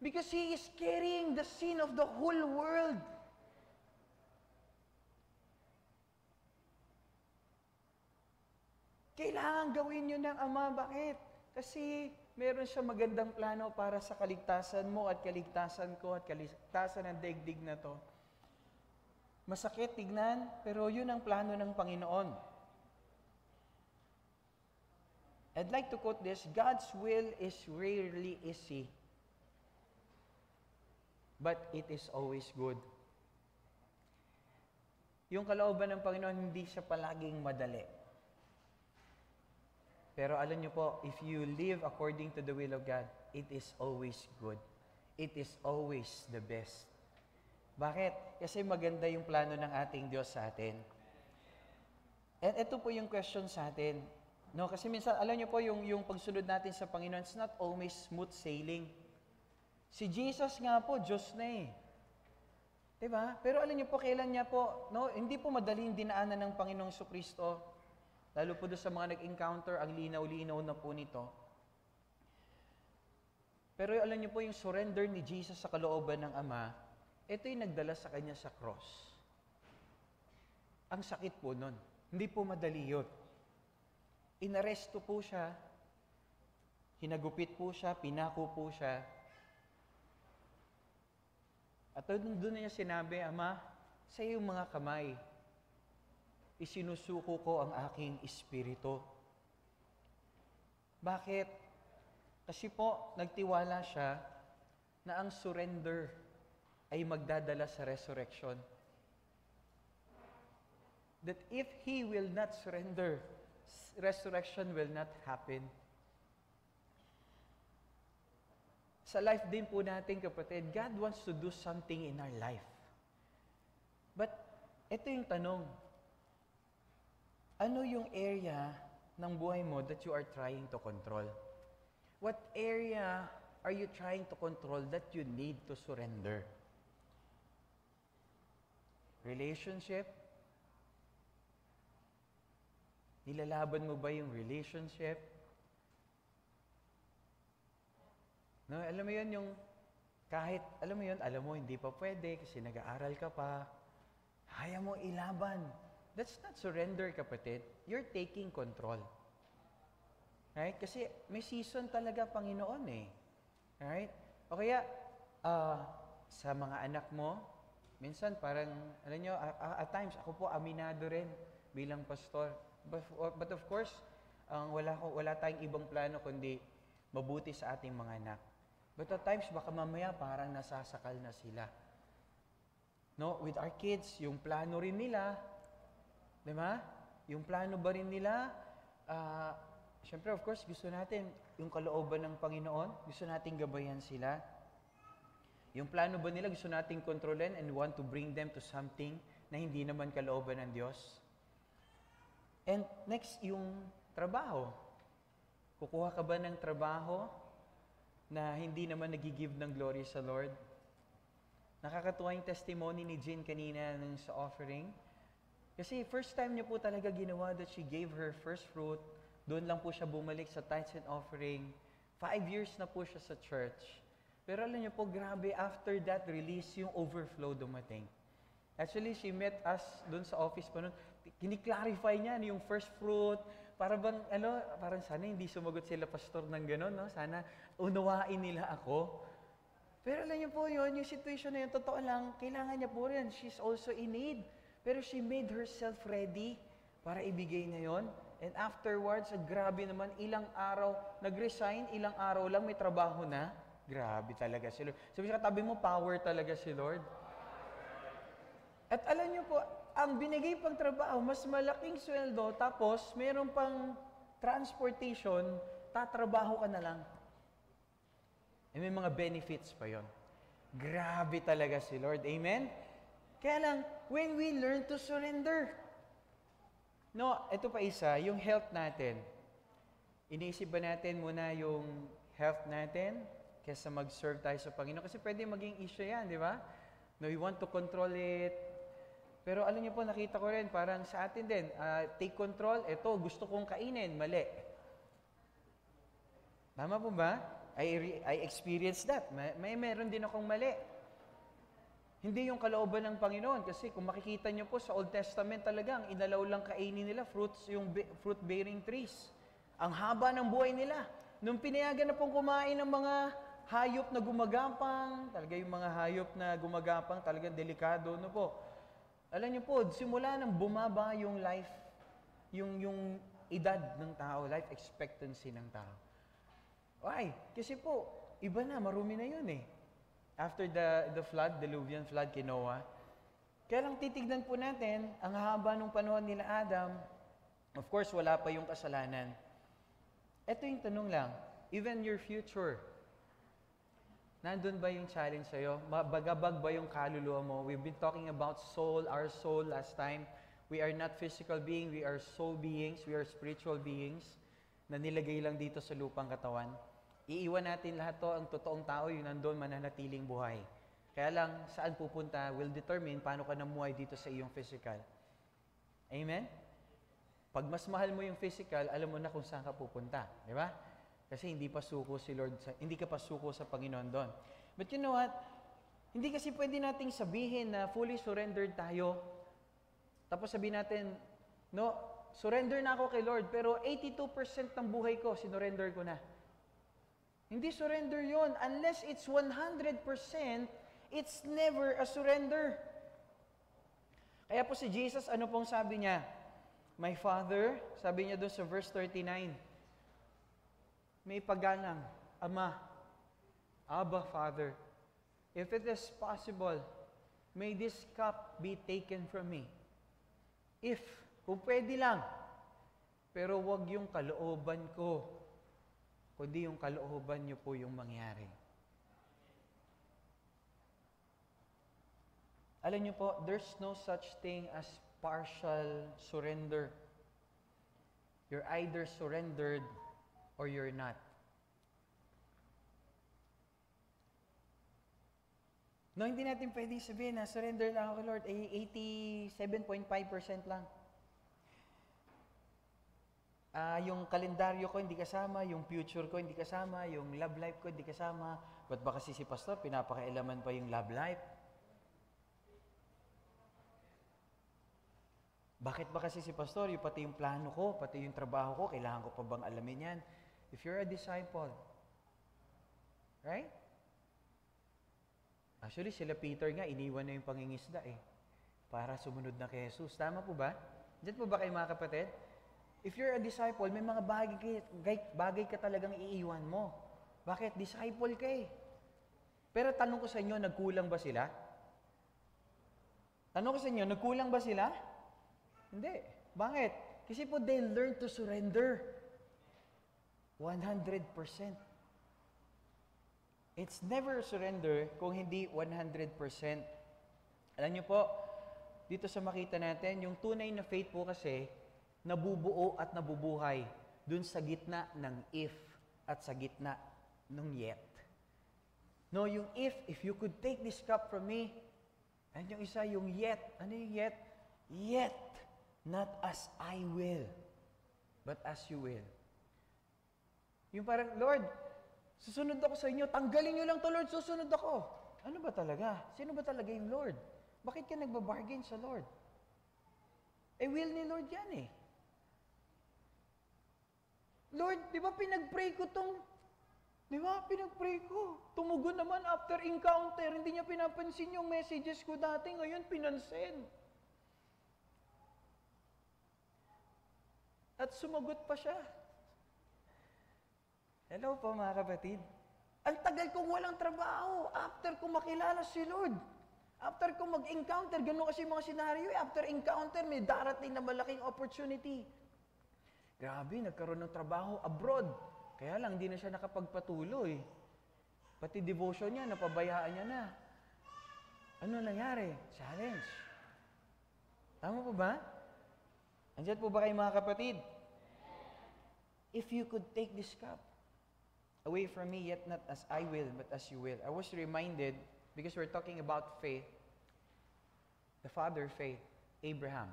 Because He is carrying the sin of the whole world. Kailangan gawin yun ng Ama. Bakit? Kasi meron siya magandang plano para sa kaligtasan mo at kaligtasan ko at kaligtasan ng daigdig na to. Masakit tignan, pero yun ang plano ng Panginoon. I'd like to quote this, God's will is rarely easy, but it is always good. Yung kalooban ng Panginoon, hindi siya palaging madali. Pero alam niyo po, if you live according to the will of God, it is always good. It is always the best. Bakit? Kasi maganda yung plano ng ating Diyos sa atin. And ito po yung question sa atin. No, kasi minsan, alam niyo po, yung pagsunod natin sa Panginoon, it's not always smooth sailing. Si Jesus nga po, Diyos na eh. Diba? Pero alam niyo po, kailan niya po, no, hindi po madaling dinaanan ng Panginoong Jesucristo. Lalo po doon sa mga nag-encounter, ang linaw-linaw na po nito. Pero alam niyo po, yung surrender ni Jesus sa kalooban ng Ama, ito yung nagdala sa kanya sa cross. Ang sakit po nun. Hindi po madali yun. Inaresto po siya, hinagupit po siya, pinako po siya. At doon niya sinabi, Ama, sa iyong mga kamay, isinusuko ko ang aking espiritu. Bakit? Kasi po, nagtiwala siya na ang surrender ay magdadala sa resurrection. That if he will not surrender, resurrection will not happen. Sa life din po natin, kapatid, God wants to do something in our life. But, ito yung tanong, ano yung area ng buhay mo that you are trying to control? What area are you trying to control that you need to surrender? Relationship? Nilalaban mo ba yung relationship? No, alam mo yun, yung kahit, alam mo hindi pa pwede kasi nag-aaral ka pa, kaya mo ilaban. That's not surrender, kapatid. You're taking control. Right? Kasi may season talaga, Panginoon eh. Right? O kaya, sa mga anak mo, minsan parang, alam nyo, at times, ako po aminado rin bilang pastor. But of course, wala tayong ibang plano kundi mabuti sa ating mga anak. But at times, baka mamaya parang nasasakal na sila. No? With our kids, yung plano rin nila, di ba? Yung plano ba rin nila, syempre of course, gusto natin yung kalooban ng Panginoon, gusto natin gabayan sila. Yung plano ba nila, gusto natin kontrolin and want to bring them to something na hindi naman kalooban ng Diyos. And next, yung trabaho. Kukuha ka ba ng trabaho na hindi naman nag-give ng glory sa Lord? Nakakatuwa yung testimony ni Jean kanina sa offering. Kasi first time niya po talaga ginawa that she gave her first fruit. Doon lang po siya bumalik sa tithes and offering. 5 years na po siya sa church. Pero alam niyo po, grabe, after that release, yung overflow dumating. Actually, she met us doon sa office pa noon. Kini-clarify niya yung first fruit. Para bang, parang sana hindi sumagot sila pastor ng gano'n, no? Sana unawain nila ako. Pero alam niyo po yun, yung situation na yun, totoo lang, kailangan niya po rin. She's also in need. Pero she made herself ready para ibigay niya yon. And afterwards, grabe naman, ilang araw, nag-resign, ilang araw lang, may trabaho na. Grabe talaga si Lord. Sabi sa katabi mo, power talaga si Lord. At alam niyo po, ang binigay pang trabaho, mas malaking sweldo, tapos meron pang transportation, tatrabaho ka na lang. E may mga benefits pa yon. Grabe talaga si Lord. Amen? Kaya lang, when we learn to surrender, No, ito pa isa, yung health natin. Iniisip ba natin muna yung health natin kaysa mag-serve tayo sa Panginoon? Kasi pwede maging issue yan, di ba? No, we want to control it. Pero alam niyo po, nakita ko rin, parang sa atin din, take control, ito, gusto kong kainin, mali. Tama po ba? I experienced that. Meron din akong mali. Hindi yung kalooban ng Panginoon. Kasi kung makikita niyo po sa Old Testament talagang, inalaw lang kainin nila fruits, yung fruit-bearing trees. Ang haba ng buhay nila. Nung pinayagan na pong kumain ng mga hayop na gumagapang, talaga yung mga hayop na gumagapang, talagang delikado, no po. Alam niyo po, simula nang bumaba yung life, yung edad ng tao, life expectancy ng tao. Why? Kasi po, iba na, marumi na yun eh. After the flood, diluvian flood kay Noah. Kaya lang titignan po natin, ang haba ng panahon nila Adam, of course, wala pa yung kasalanan. Ito yung tanong lang, even your future, nandun ba yung challenge sa'yo? Bagabag ba yung kaluluwa mo? We've been talking about soul, our soul last time. We are not physical beings, we are soul beings, we are spiritual beings na nilagay lang dito sa lupang katawan. Iiwan natin lahat to, ang totoong tao, yung nandun mananatiling buhay. Kaya lang, saan pupunta will determine paano ka namuhay dito sa iyong physical. Amen? Pag mas mahal mo yung physical, alam mo na kung saan ka pupunta. Di ba? Kasi hindi pa suko si Lord, hindi ka pa suko sa Panginoon doon. But you know what? Hindi kasi pwede nating sabihin na fully surrendered tayo. Tapos sabihin natin, no, surrender na ako kay Lord, pero 82% ng buhay ko, sinurrender ko na. Hindi surrender yon. Unless it's 100%, it's never a surrender. Kaya po si Jesus, ano pong sabi niya? My Father, sabi niya doon sa verse 39, may paggalang, Ama, Abba, Father, if it is possible, may this cup be taken from me. If, kung pwede lang, pero wag yung kalooban ko, kundi yung kalooban niyo po yung mangyari. Alam niyo po, there's no such thing as partial surrender. You're either surrendered or you're not. No, hindi natin pwedeng sabihin na surrender lang ako, Lord, 87.5% lang. Yung kalendaryo ko hindi kasama, yung future ko hindi kasama, yung love life ko hindi kasama. Ba't ba kasi si Pastor, pinapakailaman pa yung love life? Bakit ba kasi si Pastor, yung pati yung plano ko, pati yung trabaho ko, kailangan ko pa bang alamin yan? If you're a disciple, right? Actually, sila Peter nga, iniwan na yung pangingisda para sumunod na kay Jesus. Tama po ba? Diyan po ba kayo mga kapatid? If you're a disciple, may mga bagay ka talagang iiwan mo. Bakit? Disciple ka Pero tanong ko sa inyo, nagkulang ba sila? Tanong ko sa inyo, nagkulang ba sila? Hindi. Bakit? Kasi po, they learn to surrender 100%. It's never surrender kung hindi 100%. Alam niyo po, dito sa makita natin, yung tunay na faith po kasi, nabubuo at nabubuhay dun sa gitna ng if at sa gitna ng yet. No, yung if you could take this cup from me, and yung isa, yung yet. Ano yung yet? Yet, not as I will, but as you will. Yung parang, Lord, susunod ako sa inyo, tanggalin nyo lang to, Lord, susunod ako. Ano ba talaga? Sino ba talaga yung Lord? Bakit ka nagbabargain sa Lord? Will ni Lord yan Lord, di ba pinag-pray ko Tumugon naman after encounter, hindi niya pinapansin yung messages ko dati, ngayon pinansin. At sumagot pa siya. Hello po mga kapatid. Ang tagal kong walang trabaho after kong makilala si Lord. After kong mag-encounter, gano'n kasi mga senaryo after encounter, may darating na malaking opportunity. Grabe, nagkaroon ng trabaho abroad. Kaya lang, hindi na siya nakapagpatuloy. Pati devotion niya, napabayaan niya na. Ano nangyari? Challenge. Tama po ba? Andiyan po ba kayo mga kapatid? If you could take this cup away from me, yet not as I will, but as you will. I was reminded, because we're talking about faith, the father of faith, Abraham.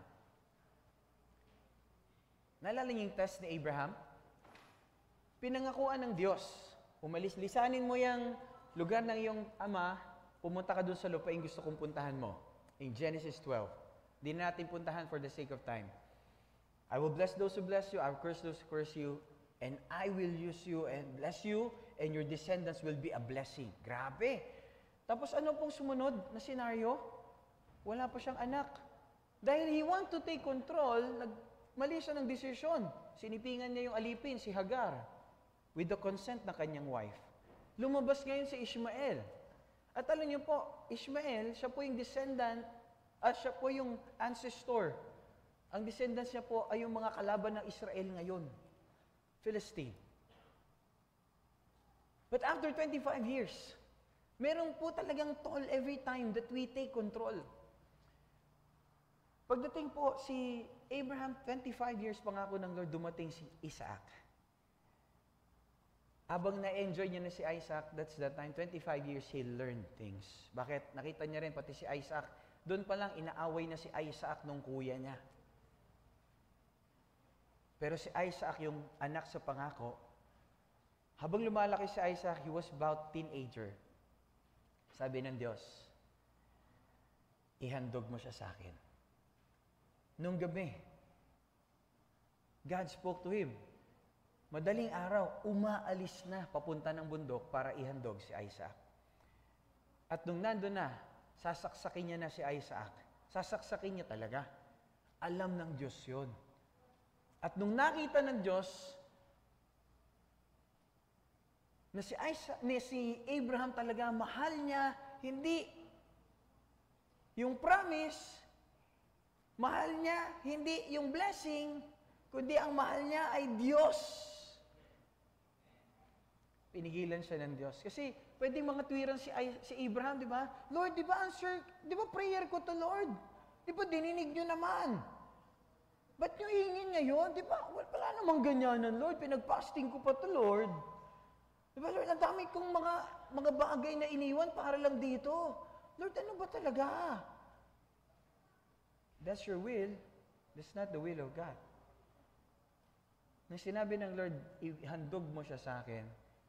Naalala niyo yung test ni Abraham? Pinangakuan ng Diyos. Lisanin mo yung lugar ng iyong ama, pumunta ka dun sa lupain gusto kong puntahan mo. In Genesis 12. Di na natin puntahan for the sake of time. I will bless those who bless you, I will curse those who curse you, and I will use you and bless you, and your descendants will be a blessing. Grabe! Tapos ano pong sumunod na senaryo? Wala pa siyang anak. Dahil he want to take control, mali siya ng desisyon. Sinipingan niya yung alipin, si Hagar, with the consent ng kanyang wife. Lumabas ngayon si Ishmael. At alam niyo po, Ishmael, siya po yung descendant, siya po yung ancestor. Ang descendants niya po ay yung mga kalaban ng Israel ngayon. Philistine. But after 25 years, meron po talagang toll every time that we take control. Pagdating po si Abraham, 25 years pangako ng Lord, dumating si Isaac. Habang na-enjoy niya na si Isaac, that's the time, 25 years, he learned things. Bakit? Nakita niya rin, pati si Isaac, doon pa lang inaaway na si Isaac nung kuya niya. Pero si Isaac, yung anak sa pangako, habang lumalaki si Isaac, he was about teenager. Sabi ng Diyos, ihandog mo siya sa akin. Nung gabi, God spoke to him. Madaling araw, umaalis na papunta ng bundok para ihandog si Isaac. At nung nando na, sasaksakin niya na si Isaac. Sasaksakin niya talaga. Alam ng Diyos yun. At nung nakita ng Diyos na si Abraham talaga, mahal niya, hindi yung promise, mahal niya, hindi yung blessing, kundi ang mahal niya ay Diyos. Pinigilan siya ng Diyos. Kasi pwedeng mga tuwiran si Abraham, di ba? Lord, di ba answer, di ba prayer ko to Lord? Di ba dininig niyo naman? Ba't nyo hingin ngayon? Di ba? Wala namang ganyanan, Lord. Pinag-fasting ko pa to Lord. Di ba, Lord? Ang dami kong mga bagay na iniwan para lang dito. Lord, ano ba talaga? That's your will. That's not the will of God. Nang sinabi ng Lord, ihandog mo siya sa akin,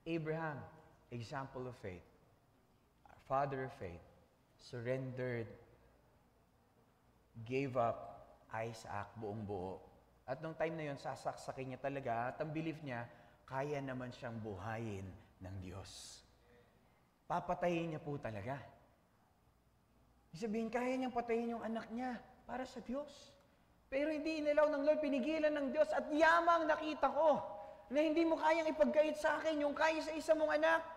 Abraham, example of faith, our father of faith, surrendered, gave up Isaac buong buo. At nung time na yon, sasaksakin niya talaga at ang belief niya, kaya naman siyang buhayin ng Diyos. Papatayin niya po talaga. Sabihin, kaya niyang patayin yung anak niya para sa Diyos. Pero hindi inilaw ng Lord, pinigilan ng Diyos at yamang nakita ko na hindi mo kayang ipagkait sa akin yung kaya sa isa mong anak.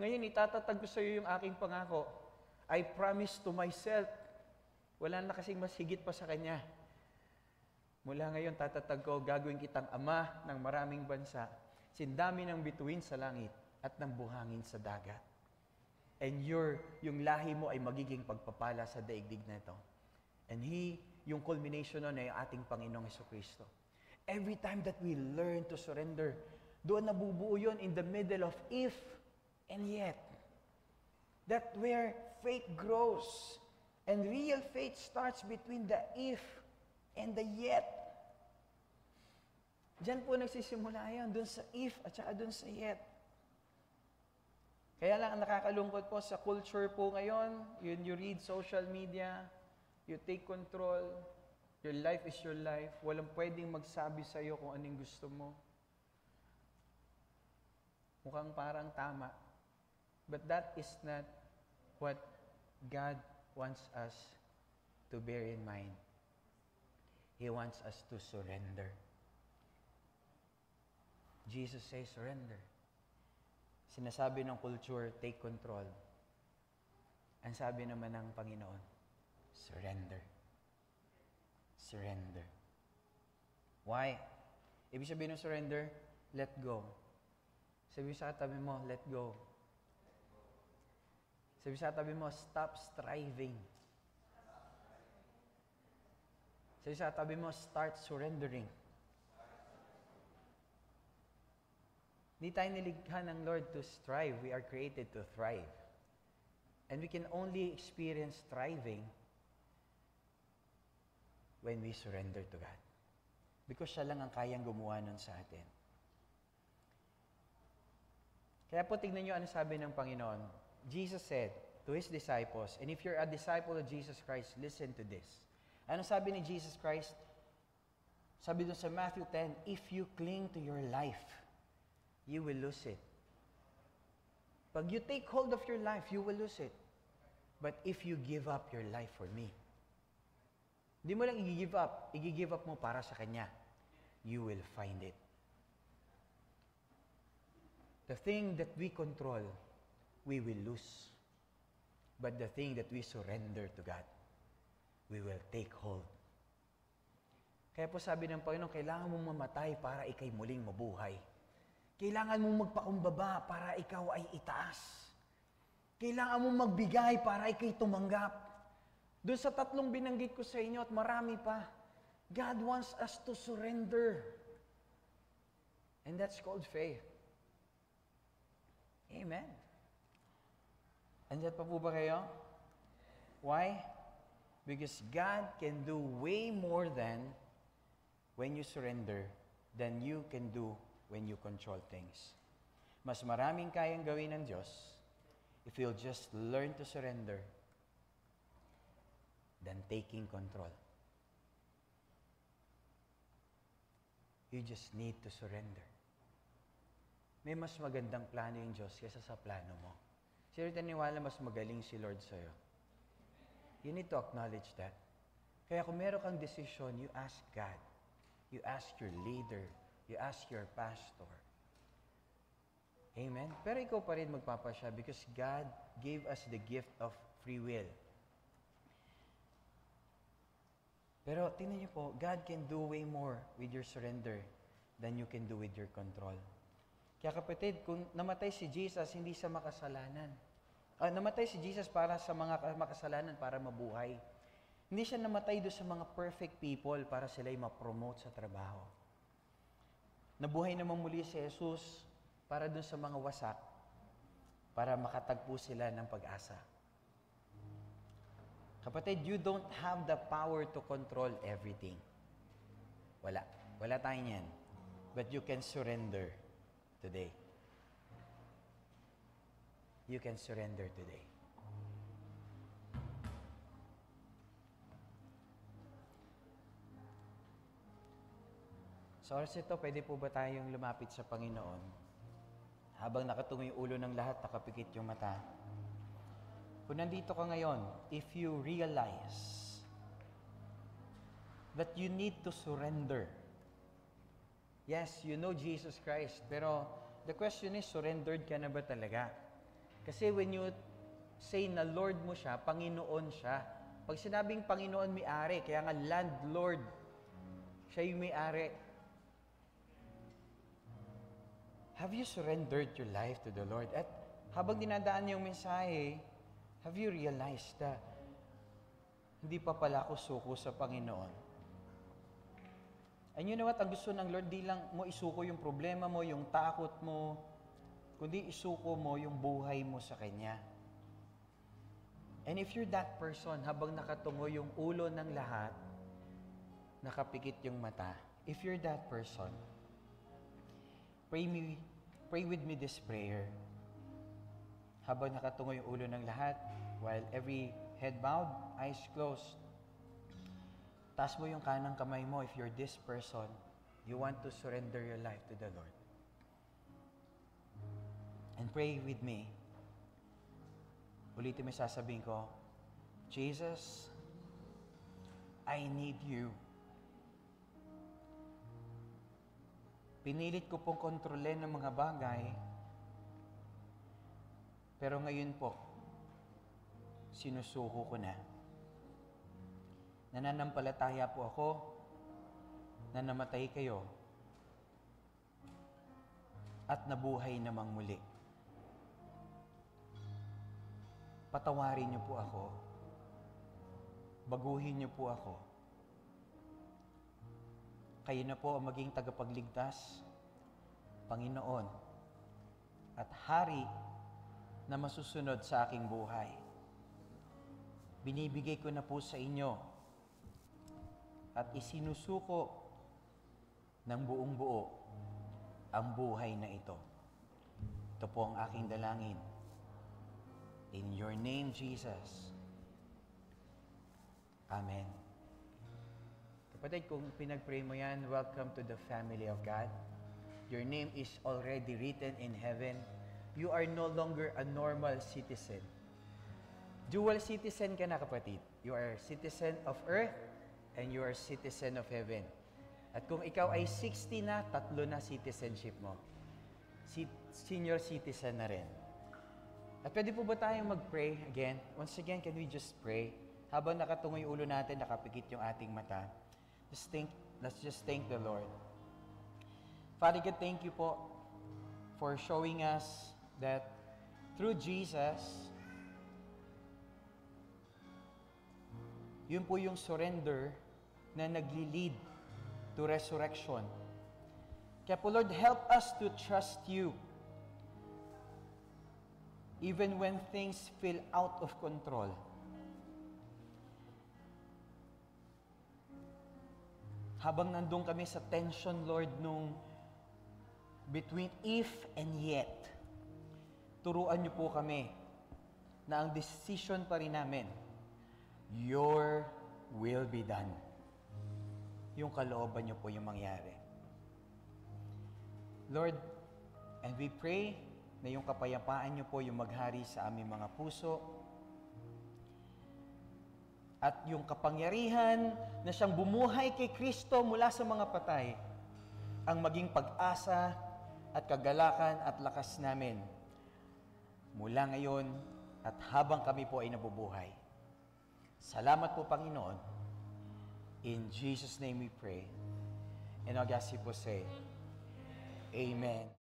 Ngayon, itatatag ko sa iyo yung aking pangako. I promise to myself. Wala na kasing mas higit pa sa Kanya. Mula ngayon, tatatag ko, gagawin kitang ama ng maraming bansa, sindami ng bituin sa langit at ng buhangin sa dagat. And yung lahi mo ay magiging pagpapala sa daigdig na ito. And yung culmination nun ay ating Panginoong Jesucristo. Every time that we learn to surrender, doon nabubuo yun in the middle of if and yet. That where faith grows. And real faith starts between the if and the yet. Diyan po nagsisimula yan, dun sa if at saka dun sa yet. Kaya lang ang nakakalungkot po sa culture po ngayon, you read social media, you take control, your life is your life, walang pwedeng magsabi sa iyo kung anong gusto mo. Mukhang parang tama. But that is not what God wants us to bear in mind. He wants us to surrender. Jesus says, surrender. Sinasabi ng culture, take control. Ang sabi naman ng Panginoon, surrender. Surrender. Why? Ibig sabihin ng surrender, let go. Sabi sa katabi mo, let go. Sabi sa tabi mo, stop striving. Sa tabi mo, start surrendering. Hindi tayo nilikha ng Lord to strive. We are created to thrive. And we can only experience thriving when we surrender to God. Because siya lang ang kayang gumawa nun sa atin. Kaya po tignan nyo ano sabi ng Panginoon. Jesus said to His disciples, and if you're a disciple of Jesus Christ, listen to this. Ano sabi ni Jesus Christ? Sabi doon sa Matthew 10, if you cling to your life, you will lose it. Pag you take hold of your life, you will lose it. But if you give up your life for me, hindi mo lang i-give up mo para sa Kanya. You will find it. The thing that we control, we will lose. But the thing that we surrender to God, we will take hold. Kaya po sabi ng Panginoon, kailangan mong mamatay para ikay muling mabuhay. Kailangan mong magpakumbaba para ikaw ay itaas. Kailangan mong magbigay para ikay tumanggap. Doon sa 3 binanggit ko sa inyo at marami pa, God wants us to surrender. And that's called faith. Amen. Andiyan pa po ba kayo? Why? Because God can do way more than when you surrender than you can do when you control things. Mas maraming kayang gawin ng Diyos if you'll just learn to surrender than taking control. You just need to surrender. May mas magandang plano yung Diyos kaysa sa plano mo. Sino taniwala mas magaling si Lord sa'yo? You need to acknowledge that. Kaya kung meron kang decision, you ask God. You ask your leader. You ask your pastor. Amen? Pero ikaw pa rin magpapasya because God gave us the gift of free will. Pero tingnan niyo po, God can do way more with your surrender than you can do with your control. Kaya kapatid, kung namatay si Jesus, hindi sa makasalanan. Namatay si Jesus para sa mga makasalanan, para mabuhay. Hindi siya namatay doon sa mga perfect people para sila'y ma-promote sa trabaho. Nabuhay naman muli si Jesus para doon sa mga wasak, para makatagpo sila ng pag-asa. Kapatid, you don't have the power to control everything. Wala. Wala tayo niyan. But you can surrender today. You can surrender today. Sa oras ito, pwede po ba tayong lumapit sa Panginoon? Habang nakatungo yung ulo ng lahat, nakapikit yung mata. Kung nandito ka ngayon, if you realize that you need to surrender. Yes, you know Jesus Christ, pero the question is, surrendered ka na ba talaga? Kasi when you say na Lord mo siya, Panginoon siya. Pag sinabing Panginoon, may-ari, kaya nga landlord, siya yung may-ari. Have you surrendered your life to the Lord? At habang dinadaan yung mensahe, have you realized that hindi pa pala ako suko sa Panginoon? And you know what? Ang gusto ng Lord, di lang mo isuko yung problema mo, yung takot mo, kundi isuko mo yung buhay mo sa Kanya. And if you're that person, habang nakatungo yung ulo ng lahat, nakapikit yung mata, if you're that person, pray with me this prayer. Habang nakatungo yung ulo ng lahat, while every head bowed, eyes closed, taas mo yung kanang kamay mo if you're this person, you want to surrender your life to the Lord. And pray with me. Ulitin mo sasabihin ko, Jesus, I need you. Pinilit ko pong kontrolin ng mga bagay, pero ngayon po, sinusuko ko na. Nananampalataya po ako na namatay kayo at nabuhay namang muli. Patawarin niyo po ako. Baguhin niyo po ako. Kayo na po ang maging tagapagligtas, Panginoon, at Hari na masusunod sa aking buhay. Binibigay ko na po sa inyo at isinusuko ng buong buo ang buhay na ito. Ito po ang aking dalangin. In your name, Jesus. Amen. Kapatid, kung pinag-pray mo yan, welcome to the family of God. Your name is already written in heaven. You are no longer a normal citizen. Dual citizen ka na, kapatid. You are citizen of earth and you are citizen of heaven. At kung ikaw ay 60 na, 3 na citizenship mo. Senior citizen na rin. At pwede po ba tayong mag-pray again? Once again, can we just pray? Habang nakatungo yung ulo natin, nakapikit yung ating mata. Let's just thank the Lord. Father God, thank you po for showing us that through Jesus, yun po yung surrender na nagli-lead to resurrection. Kaya po, Lord, help us to trust you even when things feel out of control. Habang nandun kami sa tension, Lord, nung between if and yet, turuan niyo po kami na ang decision pa rin namin, your will be done. Yung kalooban niyo po yung mangyari. Lord, and we pray na yung kapayapaan niyo po yung maghari sa aming mga puso, at yung kapangyarihan na siyang bumuhay kay Kristo mula sa mga patay, ang maging pag-asa at kagalakan at lakas namin mula ngayon at habang kami po ay nabubuhay. Salamat po, Panginoon. In Jesus' name we pray. And all God's people say, Amen.